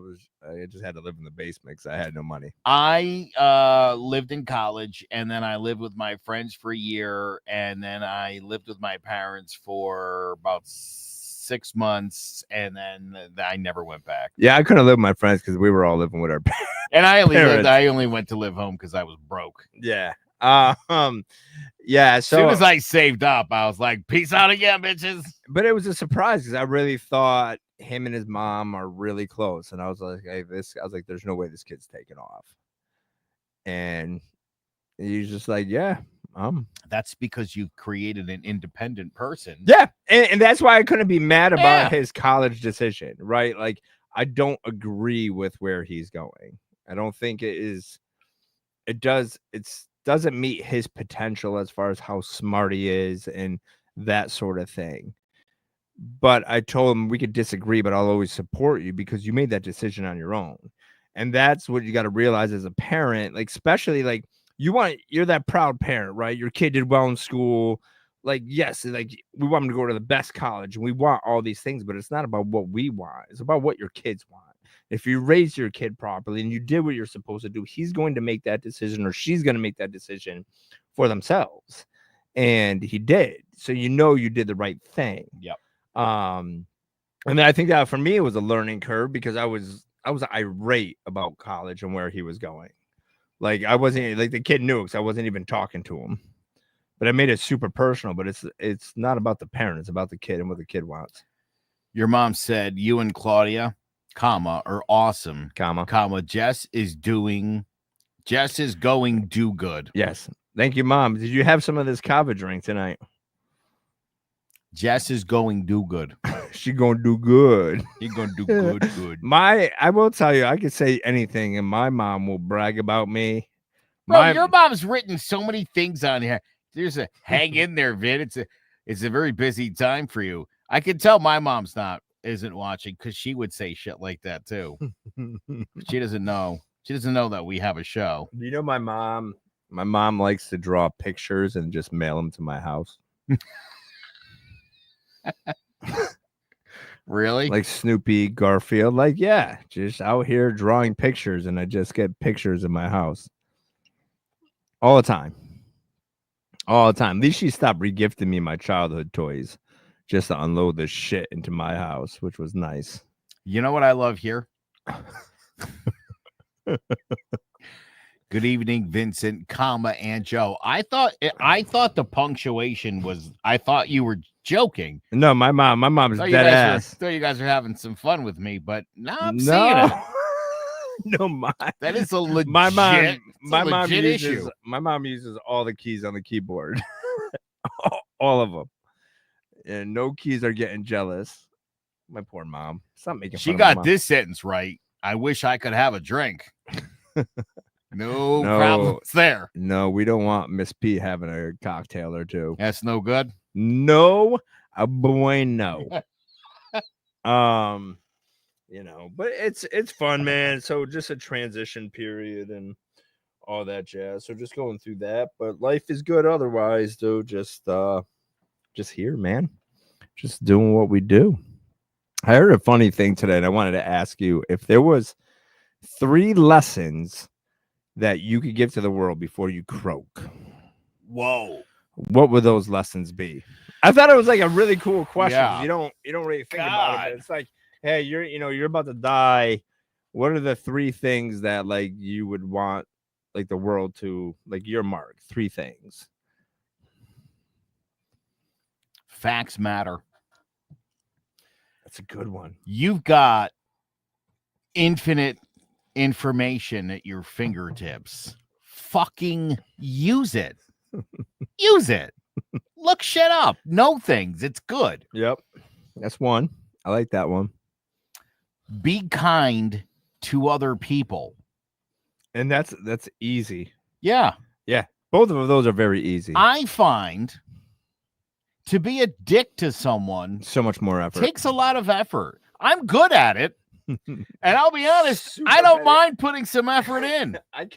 just had to live in the basement because I had no money. I lived in college and then I lived with my friends for a year and then I lived with my parents for about 6 months and then I never went back. Yeah, I couldn't live with my friends because we were all living with our parents. And I only went to live home because I was broke. Yeah. Yeah. So as soon as I saved up, I was like, peace out again, bitches. But it was a surprise because I really thought him and his mom are really close. And I was like, there's no way this kid's taking off. And he's just like, yeah. That's because you created an independent person. Yeah. And that's why I couldn't be mad about his college decision, right? Like, I don't agree with where he's going. I don't think doesn't meet his potential as far as how smart he is and that sort of thing. But I told him we could disagree, but I'll always support you because you made that decision on your own. And that's what you got to realize as a parent, like, especially like you're that proud parent, right? Your kid did well in school. Like, yes, like we want him to go to the best college and we want all these things, but it's not about what we want. It's about what your kids want. If you raise your kid properly and you did what you're supposed to do, he's going to make that decision or she's going to make that decision for themselves. And he did. So you did the right thing. Yep. And I think that for me, it was a learning curve because I was irate about college and where he was going. Like I wasn't like the kid knew because I wasn't even talking to him. But I made it super personal. But it's not about the parent; it's about the kid and what the kid wants. Your mom said you and Claudia, are awesome. Jess is going do good. Yes, thank you, Mom. Did you have some of this kava drink tonight? Jess is going do good. She gonna do good. She's gonna do good. I will tell you, I could say anything, and my mom will brag about me. Bro, your mom's written so many things on here. There's a hang in there, Vin. It's a very busy time for you. I can tell my mom's isn't watching because she would say shit like that too. She doesn't know. She doesn't know that we have a show. You know, my mom likes to draw pictures and just mail them to my house. Really? Like Snoopy, Garfield. Like, yeah, just out here drawing pictures, and I just get pictures in my house all the time. All the time. At least she stopped regifting me my childhood toys just to unload this shit into my house, which was nice. You know what I love here? Good evening, Vincent, and Joe. I thought the punctuation was. I thought you were joking. No, my mom's dead ass. Thought you guys were having some fun with me, but now I'm seeing it. No, that is a legit. My mom uses issue. My mom uses all the keys on the keyboard, all of them, and no keys are getting jealous. My poor mom. Stop making fun She of got my this sentence right. I wish I could have a drink. No problems there. No, we don't want Miss P having a cocktail or two. That's no good. No, bueno. But it's fun, man. So just a transition period and all that jazz. So just going through that, but life is good otherwise, though. Just here, man. Just doing what we do. I heard a funny thing today, and I wanted to ask you if there was 3 lessons that you could give to the world before you croak. Whoa. What would those lessons be? I thought it was like a really cool question. Yeah. You don't really think about it. But it's like, hey, you're about to die. What are the 3 things that like you would want like the world to like your mark? 3 things. Facts matter. That's a good one. You've got infinite information at your fingertips. Fucking use it. Use it. Look shit up. Know things. It's good. Yep. That's one. I like that one. Be kind to other people. And that's easy. Yeah. Yeah. Both of those are very easy. I find to be a dick to someone so much more effort. Takes a lot of effort. I'm good at it. And I'll be honest, I don't mind putting some effort in. I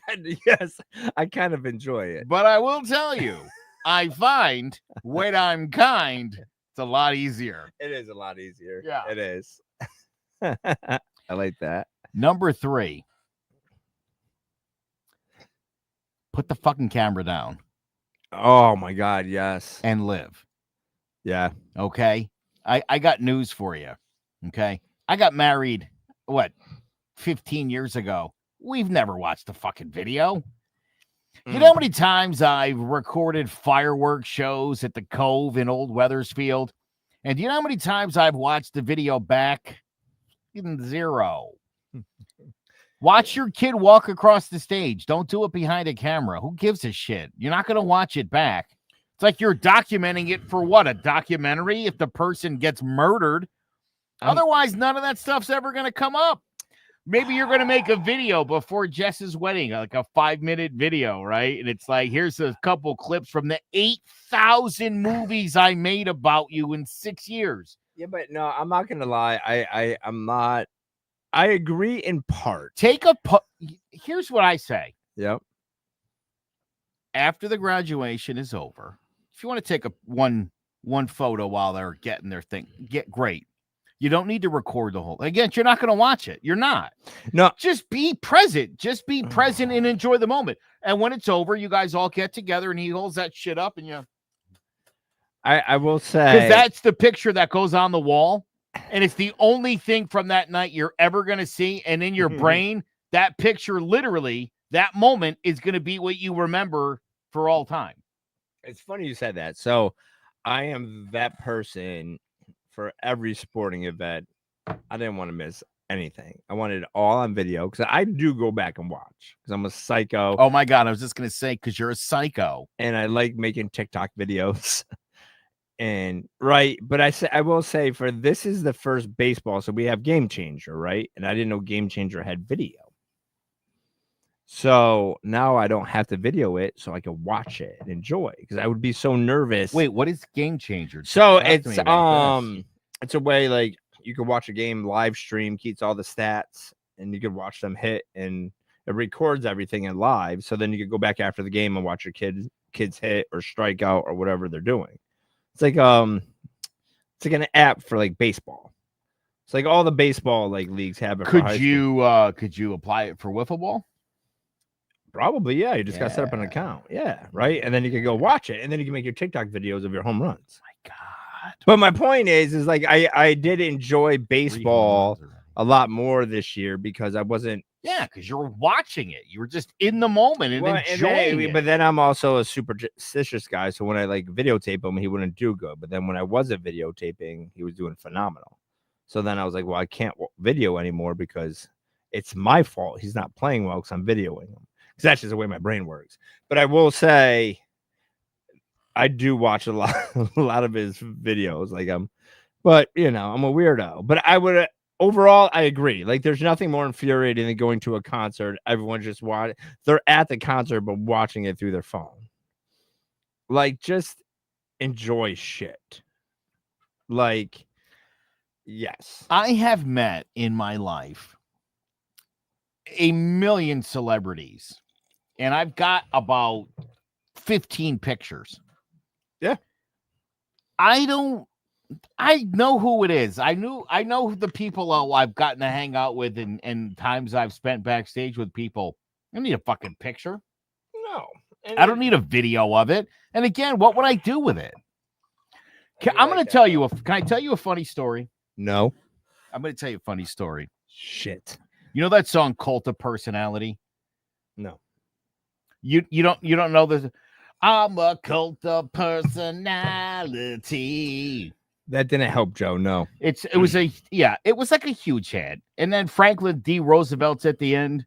kind of enjoy it. But I will tell you, I find when I'm kind, it's a lot easier. It is a lot easier. Yeah. It is. I like that. Number 3. Put the fucking camera down. Oh my God, yes. And live. Yeah. Okay. I got news for you. Okay. I got married, 15 years ago. We've never watched the fucking video. You know how many times I've recorded fireworks shows at the Cove in Old Weathersfield? And do you know how many times I've watched the video back? 0. Watch your kid walk across the stage. Don't do it behind a camera. Who gives a shit? You're not going to watch it back. It's like you're documenting it for what? A documentary if the person gets murdered. Otherwise, none of that stuff's ever going to come up. Maybe you're going to make a video before Jess's wedding, like a 5-minute video, right? And it's like, here's a couple clips from the 8,000 movies I made about you in 6 years. Yeah, but no, I'm not going to lie. I'm not. I agree in part. Here's what I say. Yep. After the graduation is over, if you want to take one photo while they're getting their thing, great. You don't need to record the whole. Again, you're not going to watch it. You're not. No. Just be present. Just be present and enjoy the moment. And when it's over, you guys all get together and he holds that shit up and you. I will say. Because that's the picture that goes on the wall. And it's the only thing from that night you're ever going to see. And in your brain, that picture, literally, that moment is going to be what you remember for all time. It's funny you said that. So I am that person for every sporting event. I didn't want to miss anything. I wanted it all on video because I do go back and watch because I'm a psycho. Oh, my God. I was just going to say, because you're a psycho. And I like making TikTok videos. And right, but I will say for this is the first baseball, so we have Game Changer, right? And I didn't know Game Changer had video, so now I don't have to video it, so I can watch it and enjoy. Because I would be so nervous. Wait, what is Game Changer? So it's a way like you can watch a game live stream, keeps all the stats, and you can watch them hit, and it records everything in live. So then you could go back after the game and watch your kids hit or strike out or whatever they're doing. It's like It's like an app for like baseball. It's like all the baseball like leagues have it. Could you apply it for wiffle ball? Probably, yeah. You just got to set up an account. Yeah, right. And then you can go watch it, and then you can make your TikTok videos of your home runs. My God. But my point is like I did enjoy baseball a lot more this year because I wasn't. Yeah, because you're watching it. You were just in the moment and enjoying it. But then I'm also a superstitious guy. So when I like videotape him, he wouldn't do good. But then when I wasn't videotaping, he was doing phenomenal. So then I was like, well, I can't video anymore because it's my fault. He's not playing well because I'm videoing him. Because that's just the way my brain works. But I will say, I do watch a lot of his videos. Like but you know, I'm a weirdo. But I would overall, I agree. Like, there's nothing more infuriating than going to a concert. Everyone just they're at the concert, but watching it through their phone. Like, just enjoy shit. Like, yes. I have met in my life a million celebrities, and I've got about 15 pictures. Yeah. I know who it is. I know who the people I've gotten to hang out with and times I've spent backstage with people. I don't need a fucking picture. No. I don't need a video of it. And again, what would I do with it? I'm going to tell you can I tell you a funny story? No. I'm going to tell you a funny story. Shit. You know that song Cult of Personality? No. You don't know this. I'm a cult of personality. That didn't help, Joe. No. It was like a huge hit. And then Franklin D. Roosevelt's at the end.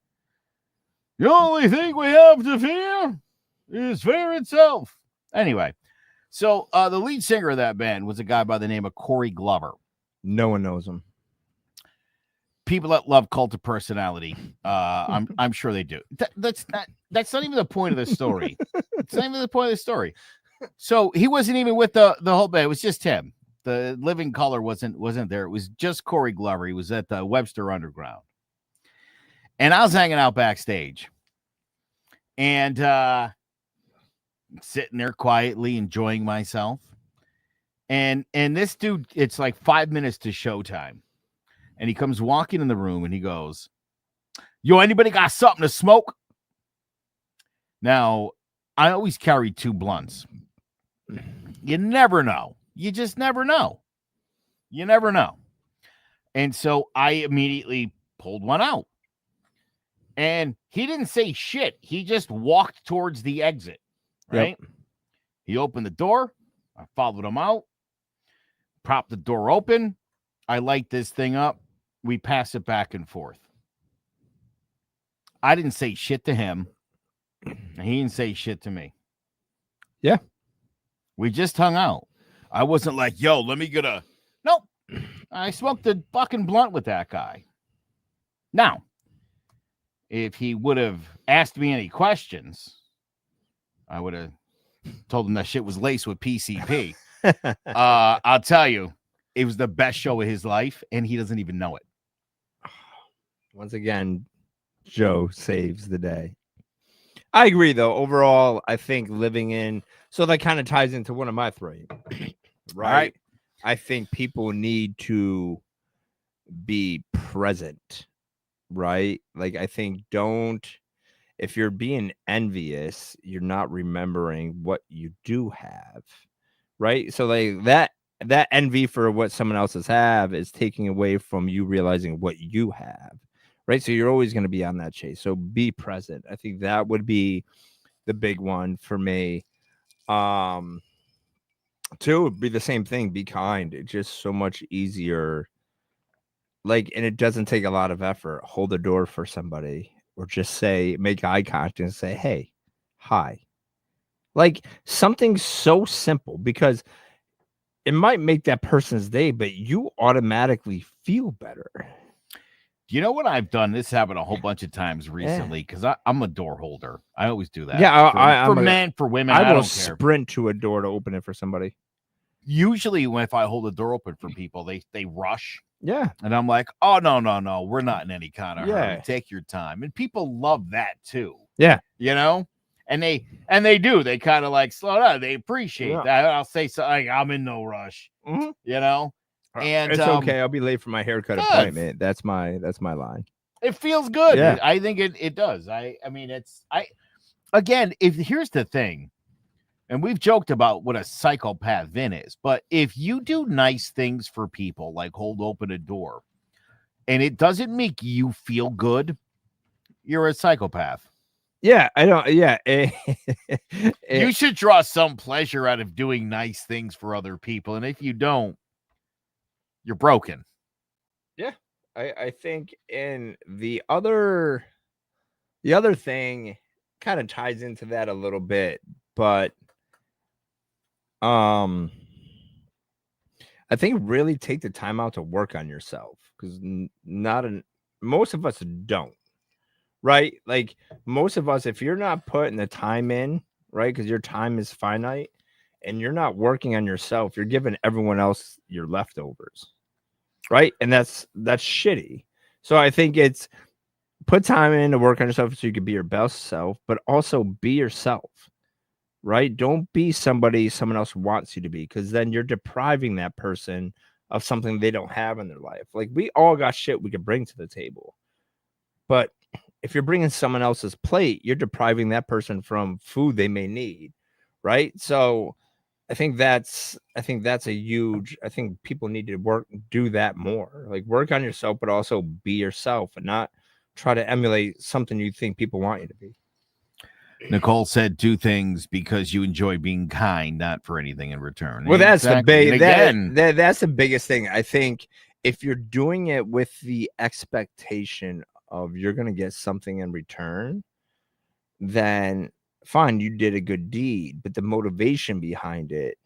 The only thing we have to fear is fear itself. Anyway, so the lead singer of that band was a guy by the name of Corey Glover. No one knows him. People that love Cult of Personality, I'm sure they do. That's not even the point of the story. It's not even the point of the story. So he wasn't even with the whole band. It was just him. The Living Color wasn't there. It was just Corey Glover. He was at the Webster Underground, and I was hanging out backstage, and sitting there quietly enjoying myself. And this dude, it's like 5 minutes to showtime. And he comes walking in the room and he goes, "Yo, anybody got something to smoke?" Now, I always carry 2 blunts. You never know. You just never know. You never know. And so I immediately pulled one out. And he didn't say shit. He just walked towards the exit. Right? Yep. He opened the door. I followed him out. Propped the door open. I light this thing up. We pass it back and forth. I didn't say shit to him. And he didn't say shit to me. Yeah. We just hung out. I wasn't like, yo, let me get a... Nope. I smoked a fucking blunt with that guy. Now, if he would have asked me any questions, I would have told him that shit was laced with PCP. I'll tell you, it was the best show of his life, and he doesn't even know it. Once again, Joe saves the day. I agree, though. Overall, I think living in... So that kind of ties into one of my 3. Right? I think people need to be present. Right? Like, I think if you're being envious, you're not remembering what you do have. Right? So, like, that envy for what someone else's have is taking away from you realizing what you have. Right? So you're always going to be on that chase. So be present. I think that would be the big one for me. 2 would be the same thing. Be kind. It's just so much easier. Like, and it doesn't take a lot of effort. Hold the door for somebody or just make eye contact and say, hey, hi. Like, something so simple, because it might make that person's day, but you automatically feel better. You know what I've done? This happened a whole bunch of times recently because I'm a door holder. I always do that. Yeah, for men, for women, I will don't care. Sprint to a door to open it for somebody. Usually, if I hold the door open for people, they rush. Yeah, and I'm like, oh no, we're not in any kind of hurry. Take your time, and people love that too. Yeah, you know. And they do. They kind of like slow down. They appreciate that. I'll say something. I'm in no rush. Mm-hmm. You know, and it's okay. I'll be late for my haircut appointment. That's my line. It feels good. Yeah. I think it does. I mean, again, here's the thing, and we've joked about what a psychopath Vin is, but if you do nice things for people, like hold open a door, and it doesn't make you feel good, you're a psychopath. Yeah, I don't. Yeah, you should draw some pleasure out of doing nice things for other people, and if you don't, you're broken. Yeah, I think, and the other thing kind of ties into that a little bit, but I think really take the time out to work on yourself, because most of us don't. Right? Like most of us, if you're not putting the time in, right? Because your time is finite and you're not working on yourself, you're giving everyone else your leftovers. Right? And that's shitty. So I think it's put time in to work on yourself so you can be your best self, but also be yourself. Right? Don't be somebody someone else wants you to be, because then you're depriving that person of something they don't have in their life. Like we all got shit we could bring to the table. But if you're bringing someone else's plate, you're depriving that person from food they may need, right? So I think that's a huge, I think people need to do that more. Like work on yourself, but also be yourself and not try to emulate something you think people want you to be. Nicole said, do things because you enjoy being kind, not for anything in return. Well, that's exactly. That's the biggest thing. I think if you're doing it with the expectation of you're going to get something in return, then fine, you did a good deed, but the motivation behind it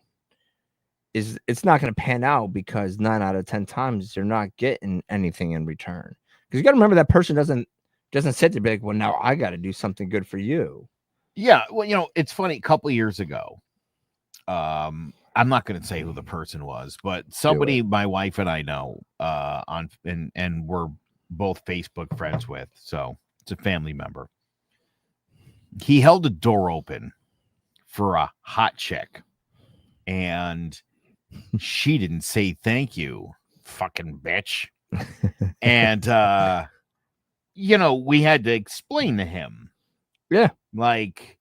is it's not going to pan out, because 9 out of 10 times you're not getting anything in return. Because you got to remember that person doesn't sit there be like, well, now I got to do something good for you. Yeah, well, it's funny. A couple of years ago, I'm not going to say who the person was, but somebody my wife and I know and we're both Facebook friends with, so it's a family member. He held a door open for a hot chick, and she didn't say thank you, fucking bitch. And we had to explain to him. Yeah. Like,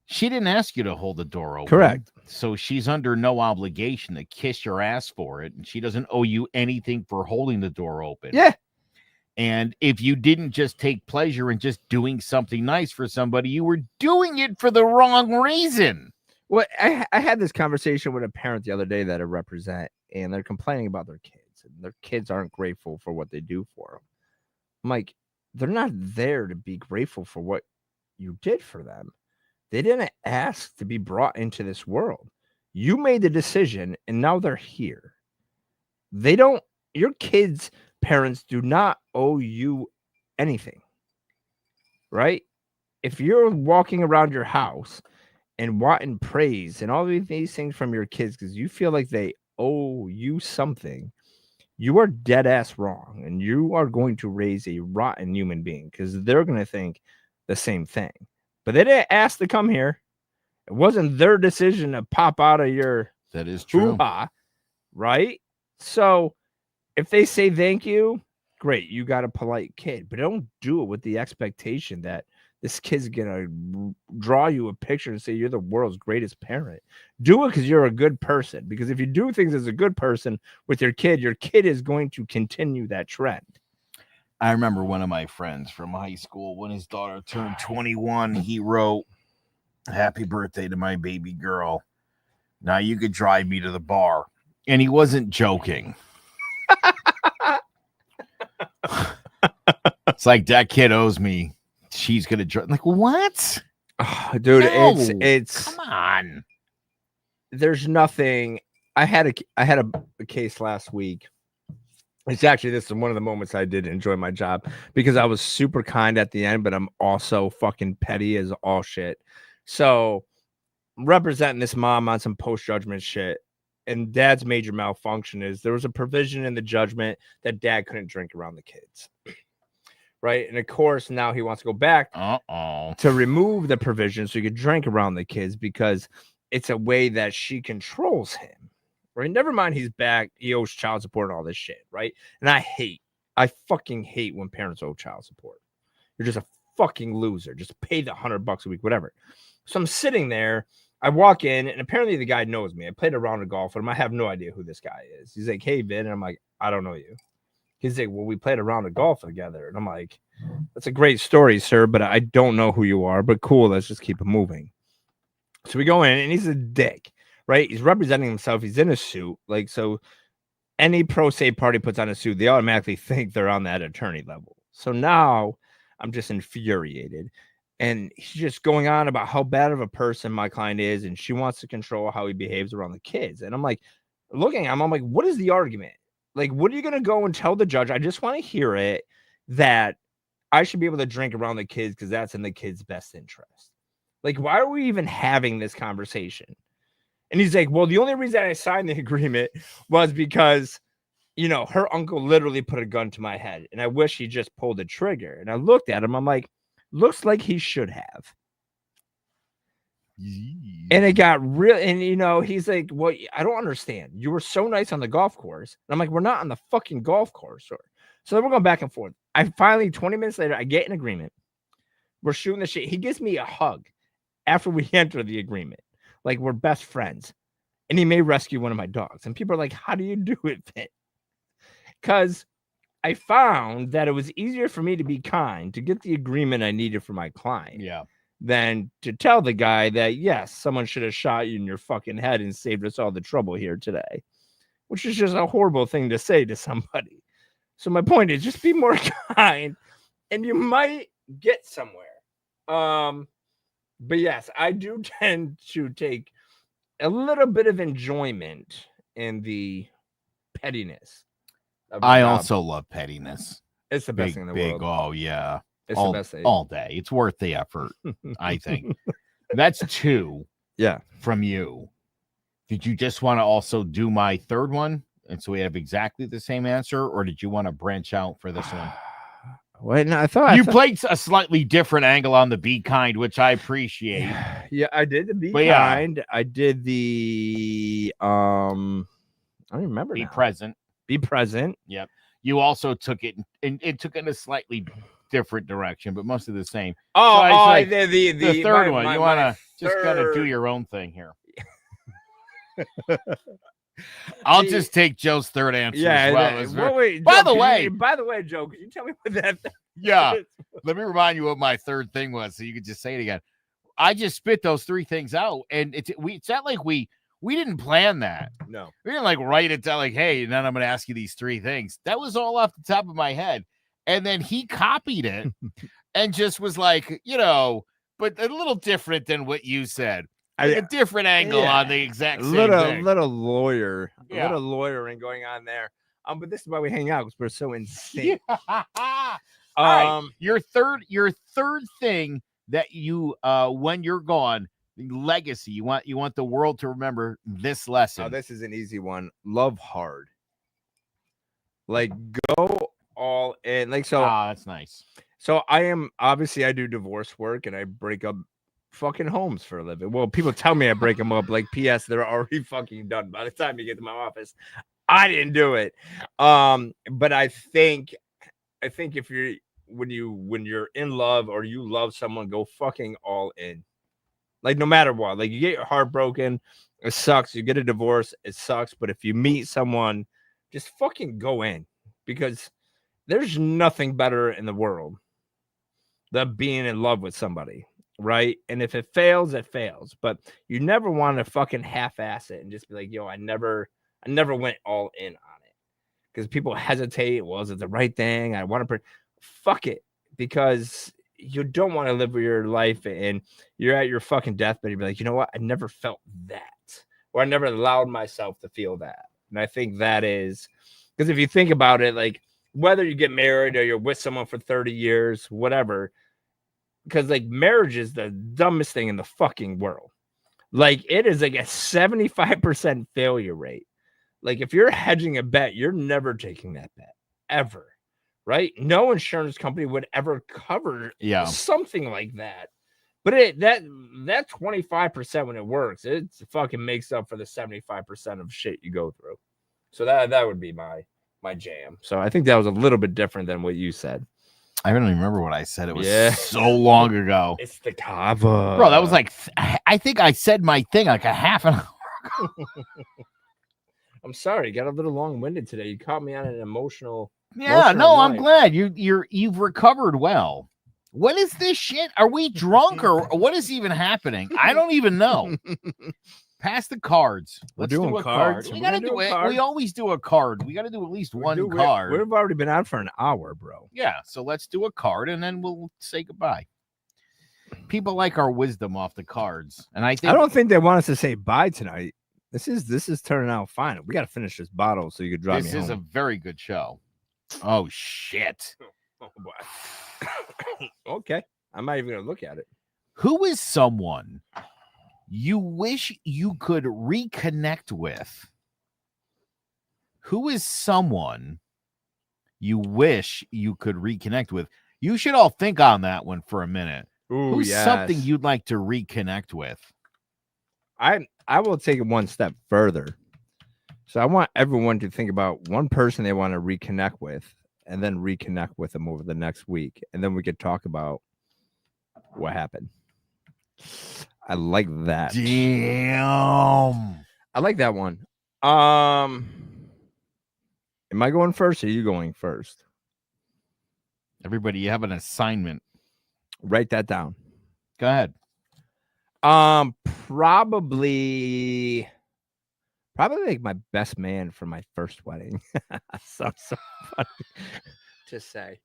she didn't ask you to hold the door open. Correct. So she's under no obligation to kiss your ass for it, and she doesn't owe you anything for holding the door open. Yeah. And if you didn't just take pleasure in just doing something nice for somebody, you were doing it for the wrong reason. Well, I had this conversation with a parent the other day that I represent, and they're complaining about their kids, and their kids aren't grateful for what they do for them. I'm like, they're not there to be grateful for what you did for them. They didn't ask to be brought into this world. You made the decision, and now they're here. Your kids' parents do not owe you anything, right? If you're walking around your house and wanting praise and all of these things from your kids because you feel like they owe you something, you are dead ass wrong, and you are going to raise a rotten human being, because they're going to think the same thing. But they didn't ask to come here. It wasn't their decision to pop out of your that is true, hoo-ha, right? So if they say thank you, great, you got a polite kid, but don't do it with the expectation that this kid's gonna draw you a picture and say you're the world's greatest parent. Do it because you're a good person. Because if you do things as a good person with your kid is going to continue that trend. I remember one of my friends from high school, when his daughter turned 21, he wrote, "Happy birthday to my baby girl. Now you could drive me to the bar." And he wasn't joking. It's like, that kid owes me. She's gonna drive. Like, what? Oh, dude, no, it's come on. There's nothing. I had a case last week. This is one of the moments I did enjoy my job, because I was super kind at the end, but I'm also fucking petty as all shit. So representing this mom on some post-judgment shit, and dad's major malfunction is there was a provision in the judgment that dad couldn't drink around the kids. right? And of course, now he wants to go back to remove the provision so he could drink around the kids because it's a way that she controls him, right? Never mind, he's back. He owes child support and all this shit, right? And I fucking hate when parents owe child support. You're just a fucking loser. Just pay the $100 a week, whatever. So I'm sitting there. I walk in, and apparently the guy knows me. I played a round of golf with him. I have no idea who this guy is. He's like, "Hey, Vin," and I'm like, "I don't know you." He's like, "Well, we played a round of golf together," and I'm like, "That's a great story, sir, but I don't know who you are. But cool, let's just keep it moving." So we go in, and he's a dick, right? He's representing himself. He's in a suit, like so. Any pro se party puts on a suit, they automatically think they're on that attorney level. So now I'm just infuriated. And he's just going on about how bad of a person my client is, and she wants to control how he behaves around the kids. And I'm like, looking at him, I'm like, what is the argument? Like, what are you going to go and tell the judge? I just want to hear it that I should be able to drink around the kids because that's in the kids' best interest. Like, why are we even having this conversation? And he's like, well, the only reason I signed the agreement was because, you know, her uncle literally put a gun to my head, and I wish he just pulled the trigger. And I looked at him, I'm like, looks like he should have. And it got real. And, you know, he's like, well, I don't understand. You were so nice on the golf course. And I'm like, we're not on the fucking golf course. So then we're going back and forth. I finally, 20 minutes later, I get an agreement. We're shooting the shit. He gives me a hug after we enter the agreement. Like, we're best friends. And he may rescue one of my dogs. And people are like, how do you do it, Vin? Because I found that it was easier for me to be kind, to get the agreement I needed for my client, than to tell the guy that, yes, someone should have shot you in your fucking head and saved us all the trouble here today, which is just a horrible thing to say to somebody. So my point is just be more kind and you might get somewhere. But yes, I do tend to take a little bit of enjoyment in the pettiness. I also love pettiness. It's the best thing in the world. Oh, yeah. It's the best thing. All day. It's worth the effort, I think. That's 2 from you. Did you just want to also do my third one? And so we have exactly the same answer, or did you want to branch out for this one? Wait, no, I thought you played a slightly different angle on the be kind, which I appreciate. Yeah, I did the be kind. Yeah. I did the I don't remember. Be present. Be present. Yep. You also took it and it took it in a slightly different direction, but mostly the same. Oh, so the third one. You want to just kind of do your own thing here. I'll just take Joe's third answer. Yeah. As well. By the way, Joe, can you tell me what that? Yeah. Let me remind you what my third thing was, so you could just say it again. I just spit those 3 things out, and it's not like we didn't plan that. No, we didn't like write it down like, hey, and then I'm going to ask you these 3 things. That was all off the top of my head. And then he copied it and just was like, you know, but a little different than what you said. Like a different angle on the exact same thing. Little lawyering going on there. But this is why we hang out, because we're so insane. Right. Your third thing that you when you're gone, legacy. You want the world to remember this lesson. Oh, this is an easy one. Love hard. Like, go all in. Like, so. That's nice. So I do divorce work, and I break up fucking homes for a living. Well, people tell me I break them up. Like, P.S. they're already fucking done by the time you get to my office. I didn't do it. But I think if when you're in love or you love someone, go fucking all in. Like, no matter what, like, you get your heart broken, it sucks. You get a divorce, it sucks. But if you meet someone, just fucking go in, because there's nothing better in the world than being in love with somebody, right? And if it fails, it fails. But you never want to fucking half-ass it and just be like, yo, I never went all in on it, because people hesitate. Well, is it the right thing? I want to fuck it, because you don't want to live your life and you're at your fucking deathbed. You'd be like, you know what? I never felt that, or I never allowed myself to feel that. And I think that is, because if you think about it, like, whether you get married or you're with someone for 30 years, whatever, because like marriage is the dumbest thing in the fucking world. Like, it is like a 75% failure rate. Like, if you're hedging a bet, you're never taking that bet ever. right? No insurance company would ever cover Yeah. something like that. But that 25% when it works, it fucking makes up for the 75% of shit you go through. So that would be my jam. So I think that was a little bit different than what you said. I don't even remember what I said. It was so long ago. It's the kava. Bro, that was like, I think I said my thing like a half an hour ago. I'm sorry, got a little long-winded today. You caught me on an emotional. Yeah, no, I'm line. glad you've recovered well. What is this shit? Are we drunk or what is even happening? I don't even know. Pass the cards. Let's do a card. We gotta do it. We always do a card. We gotta do at least one card. We've already been on for an hour, bro. Yeah, so let's do a card and then we'll say goodbye. People like our wisdom off the cards, and I don't think they want us to say bye tonight. This is turning out fine. We got to finish this bottle so you can drive me home. This is a very good show. Oh shit. Oh, boy. Okay, I'm not even gonna look at it. Who is someone you wish you could reconnect with? Who is someone you wish you could reconnect with? You should all think on that one for a minute. Ooh, Who's something you'd like to reconnect with? I will take it one step further. So I want everyone to think about one person they want to reconnect with and then reconnect with them over the next week. And then we could talk about what happened. I like that. Damn. I like that one. Am I going first or are you going first? Everybody, you have an assignment. Write that down. Go ahead. Probably like my best man from my first wedding. Sounds so funny to say.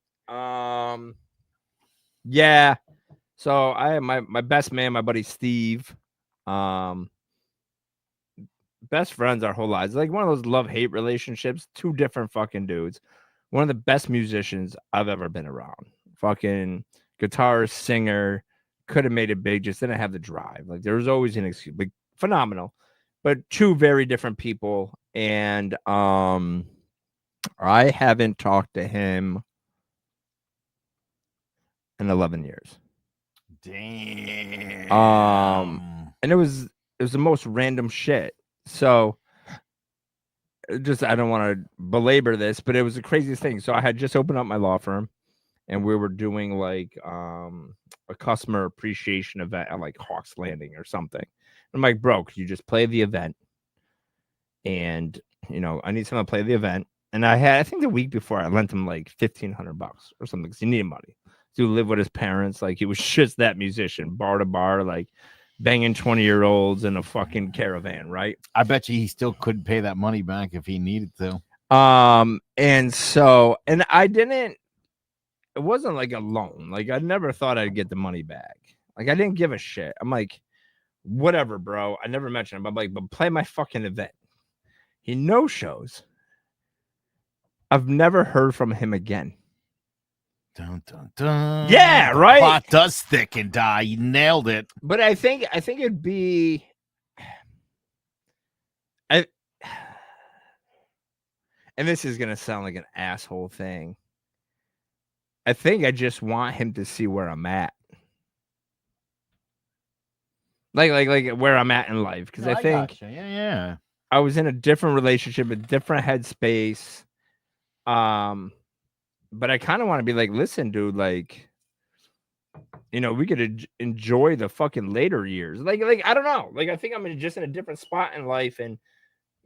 Yeah. So I have my best man, my buddy Steve. Best friends our whole lives. Like one of those love-hate relationships. Two different fucking dudes. One of the best musicians I've ever been around. Fucking guitarist, singer. Could have made it big, just didn't have the drive. Like there was always an excuse. Like phenomenal. But two very different people. And I haven't talked to him in 11 years. Damn. And it was the most random shit. So just I don't want to belabor this, but it was the craziest thing. So I had just opened up my law firm and we were doing like a customer appreciation event at like Hawks Landing or something. I'm like, bro, could you just play the event? And I need someone to play the event. And I think the week before I lent him like $1,500 or something because he needed money to live with his parents. Like he was just that musician, bar to bar, like banging 20-year-olds in a fucking caravan, right? I bet you he still couldn't pay that money back if he needed to. And I didn't. It wasn't like a loan. Like I never thought I'd get the money back. Like I didn't give a shit. I'm like, whatever, bro. I never mentioned him. I'm like, but play my fucking event. He no-shows. I've never heard from him again. Dun, dun, dun. Yeah, right. The plot does thicken, die. You nailed it. But I think it'd be. And this is gonna sound like an asshole thing. I think I just want him to see where I'm at. Like where I'm at in life. Because I think gotcha. Yeah. I was in a different relationship, a different headspace. But I kind of want to be like, listen, dude, like, we could enjoy the fucking later years. Like, I don't know. Like, I think I'm just in a different spot in life and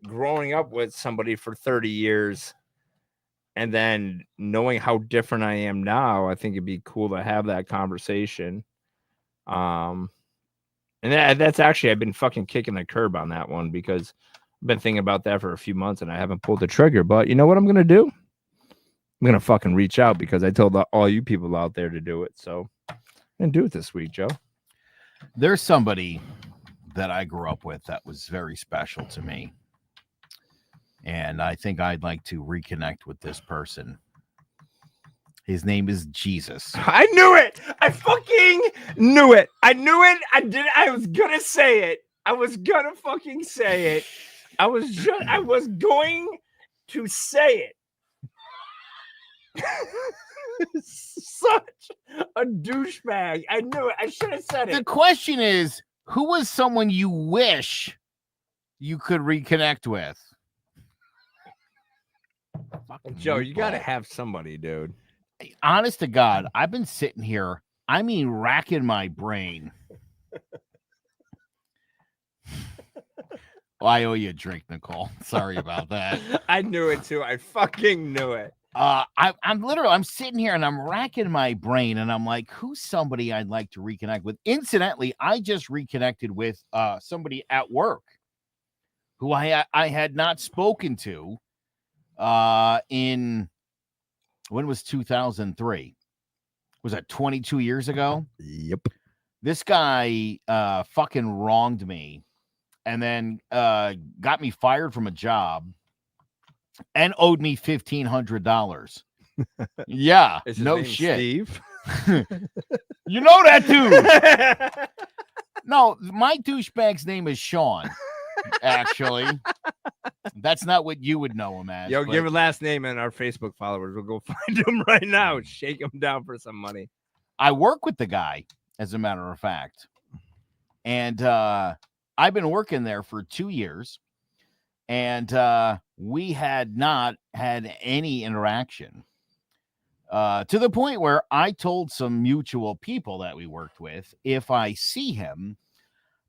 growing up with somebody for 30 years. And then knowing how different I am now, I think it'd be cool to have that conversation. And that's actually, I've been fucking kicking the curb on that one because I've been thinking about that for a few months and I haven't pulled the trigger. But you know what I'm going to do? I'm going to fucking reach out because I told all you people out there to do it. So I'm going to do it this week, Joe. There's somebody that I grew up with that was very special to me. And I think I'd like to reconnect with this person. His name is Jesus. I knew it. I fucking knew it. I knew it. I was going to say it. I was going to fucking say it. I was going to say it. Such a douchebag. I knew it. I should have said The it. question is, who was someone you wish you could reconnect with? Fucking Joe, you got to meatball. have somebody, dude. Honest to God, I've been sitting here, racking my brain. Well, I owe you a drink, Nicole. Sorry about that. I knew it too. I fucking knew it. I'm sitting here and I'm racking my brain and I'm like, who's somebody I'd like to reconnect with? Incidentally, I just reconnected with somebody at work who I had not spoken to in, when was 2003? Was that 22 years ago? Yep. This guy fucking wronged me and then got me fired from a job and owed me $1,500. Yeah, Is his no name shit. Steve? You know that dude. No, my douchebag's name is Sean, actually. That's not what you would know him as. Yo, but give a last name and our Facebook followers. We'll go find him right now. Shake him down for some money. I work with the guy, as a matter of fact. And I've been working there for 2 years. And we had not had any interaction. To the point where I told some mutual people that we worked with, if I see him,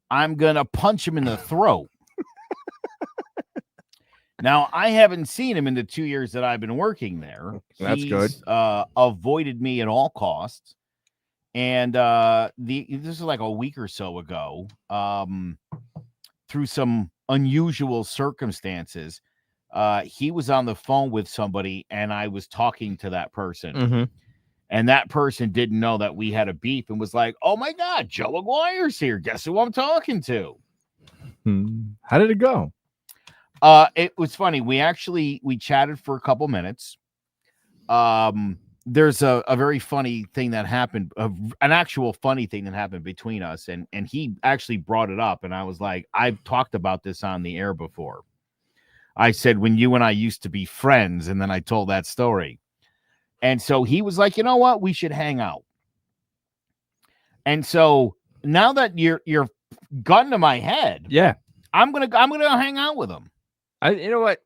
I'm going to punch him in the throat. Now, I haven't seen him in the 2 years that I've been working there. That's good. Avoided me at all costs. And this is like a week or so ago, through some unusual circumstances, he was on the phone with somebody and I was talking to that person. Mm-hmm. And that person didn't know that we had a beef and was like, oh my God, Joe Aguirre's here. Guess who I'm talking to? How did it go? It was funny. We chatted for a couple minutes. There's a very funny thing that happened, an actual funny thing that happened between us. And he actually brought it up. And I was like, I've talked about this on the air before. I said, when you and I used to be friends, and then I told that story. And so he was like, you know what? We should hang out. And so now that you're gun to my head, yeah, I'm gonna hang out with him. You know what?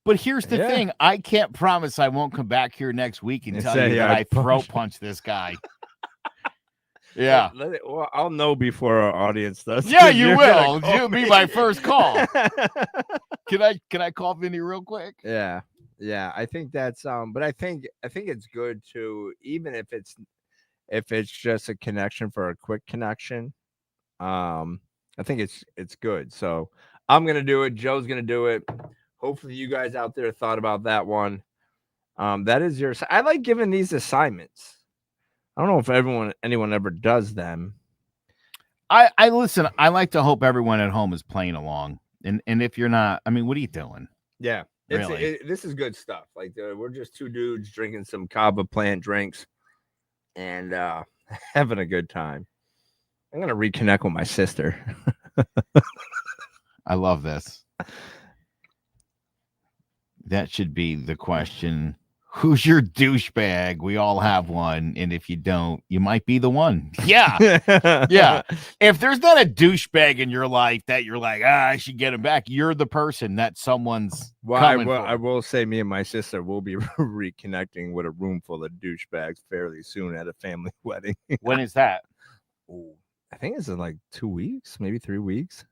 But here's the thing: I can't promise I won't come back here next week and tell you that I throat punched this guy. Yeah, well, I'll know before our audience does. Yeah, you will. You'll be my first call. Can I call Vinny real quick? Yeah. I think that's but I think it's good to, even if it's just a connection for a quick connection. I think it's good. So I'm gonna do it. Joe's gonna do it. Hopefully you guys out there thought about that one. That is yours. I like giving these assignments. I don't know if anyone ever does them. I listen. I like to hope everyone at home is playing along, and if you're not, I mean, what are you doing? Yeah, really, this is good stuff. Like we're just two dudes drinking some kava plant drinks and having a good time. I'm gonna reconnect with my sister. I love this. That should be the question. Who's your douchebag? We all have one. And if you don't, you might be the one. Yeah. Yeah. If there's not a douchebag in your life that you're like, I should get him back, you're the person that someone's coming for. I will say me and my sister will be reconnecting with a room full of douchebags fairly soon at a family wedding. When is that? I think it's in like 2 weeks, maybe 3 weeks.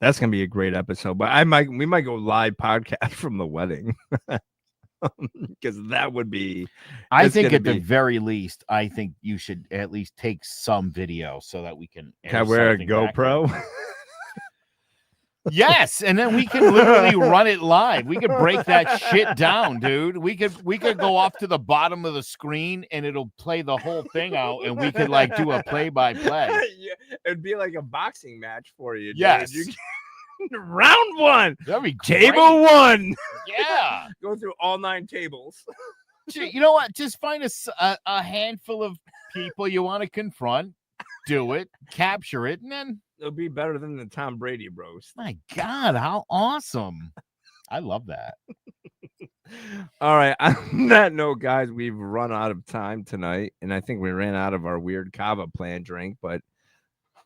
That's going to be a great episode. But we might go live podcast from the wedding. Because that would be, I think at the very least, I think you should at least take some video so that we can wear a GoPro. Yes, and then we can literally run it live. We could break that shit down, dude. We could go off to the bottom of the screen and it'll play the whole thing out, and we could like do a play-by-play. Yeah, it'd be like a boxing match for you. Yes. Dude. Round one. That'd be table great. 1. Yeah. Go through all 9 tables. You know what? Just find a handful of people you want to confront, do it, capture it, and then it'll be better than the Tom Brady roast. My God, how awesome. I love that. All right. On that note, guys, we've run out of time tonight, and I think we ran out of our weird kava plant drink. But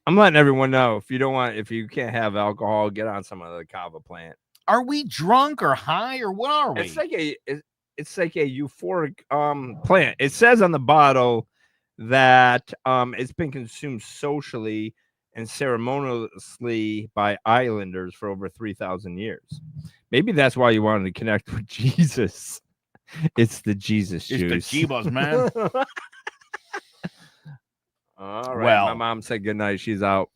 I'm letting everyone know if you can't have alcohol, get on some of the kava plant. Are we drunk or high or what are we? It's like a euphoric plant. It says on the bottle that it's been consumed socially and ceremoniously by islanders for over 3,000 years. Maybe that's why you wanted to connect with Jesus. It's the Jesus juice. It's the Chivas, man. All right. My mom said good night. She's out.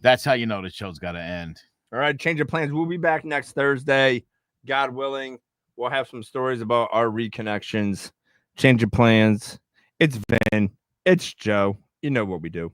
That's how you know the show's got to end. All right. Change of plans. We'll be back next Thursday. God willing. We'll have some stories about our reconnections. Change of plans. It's Vin. It's Joe. You know what we do.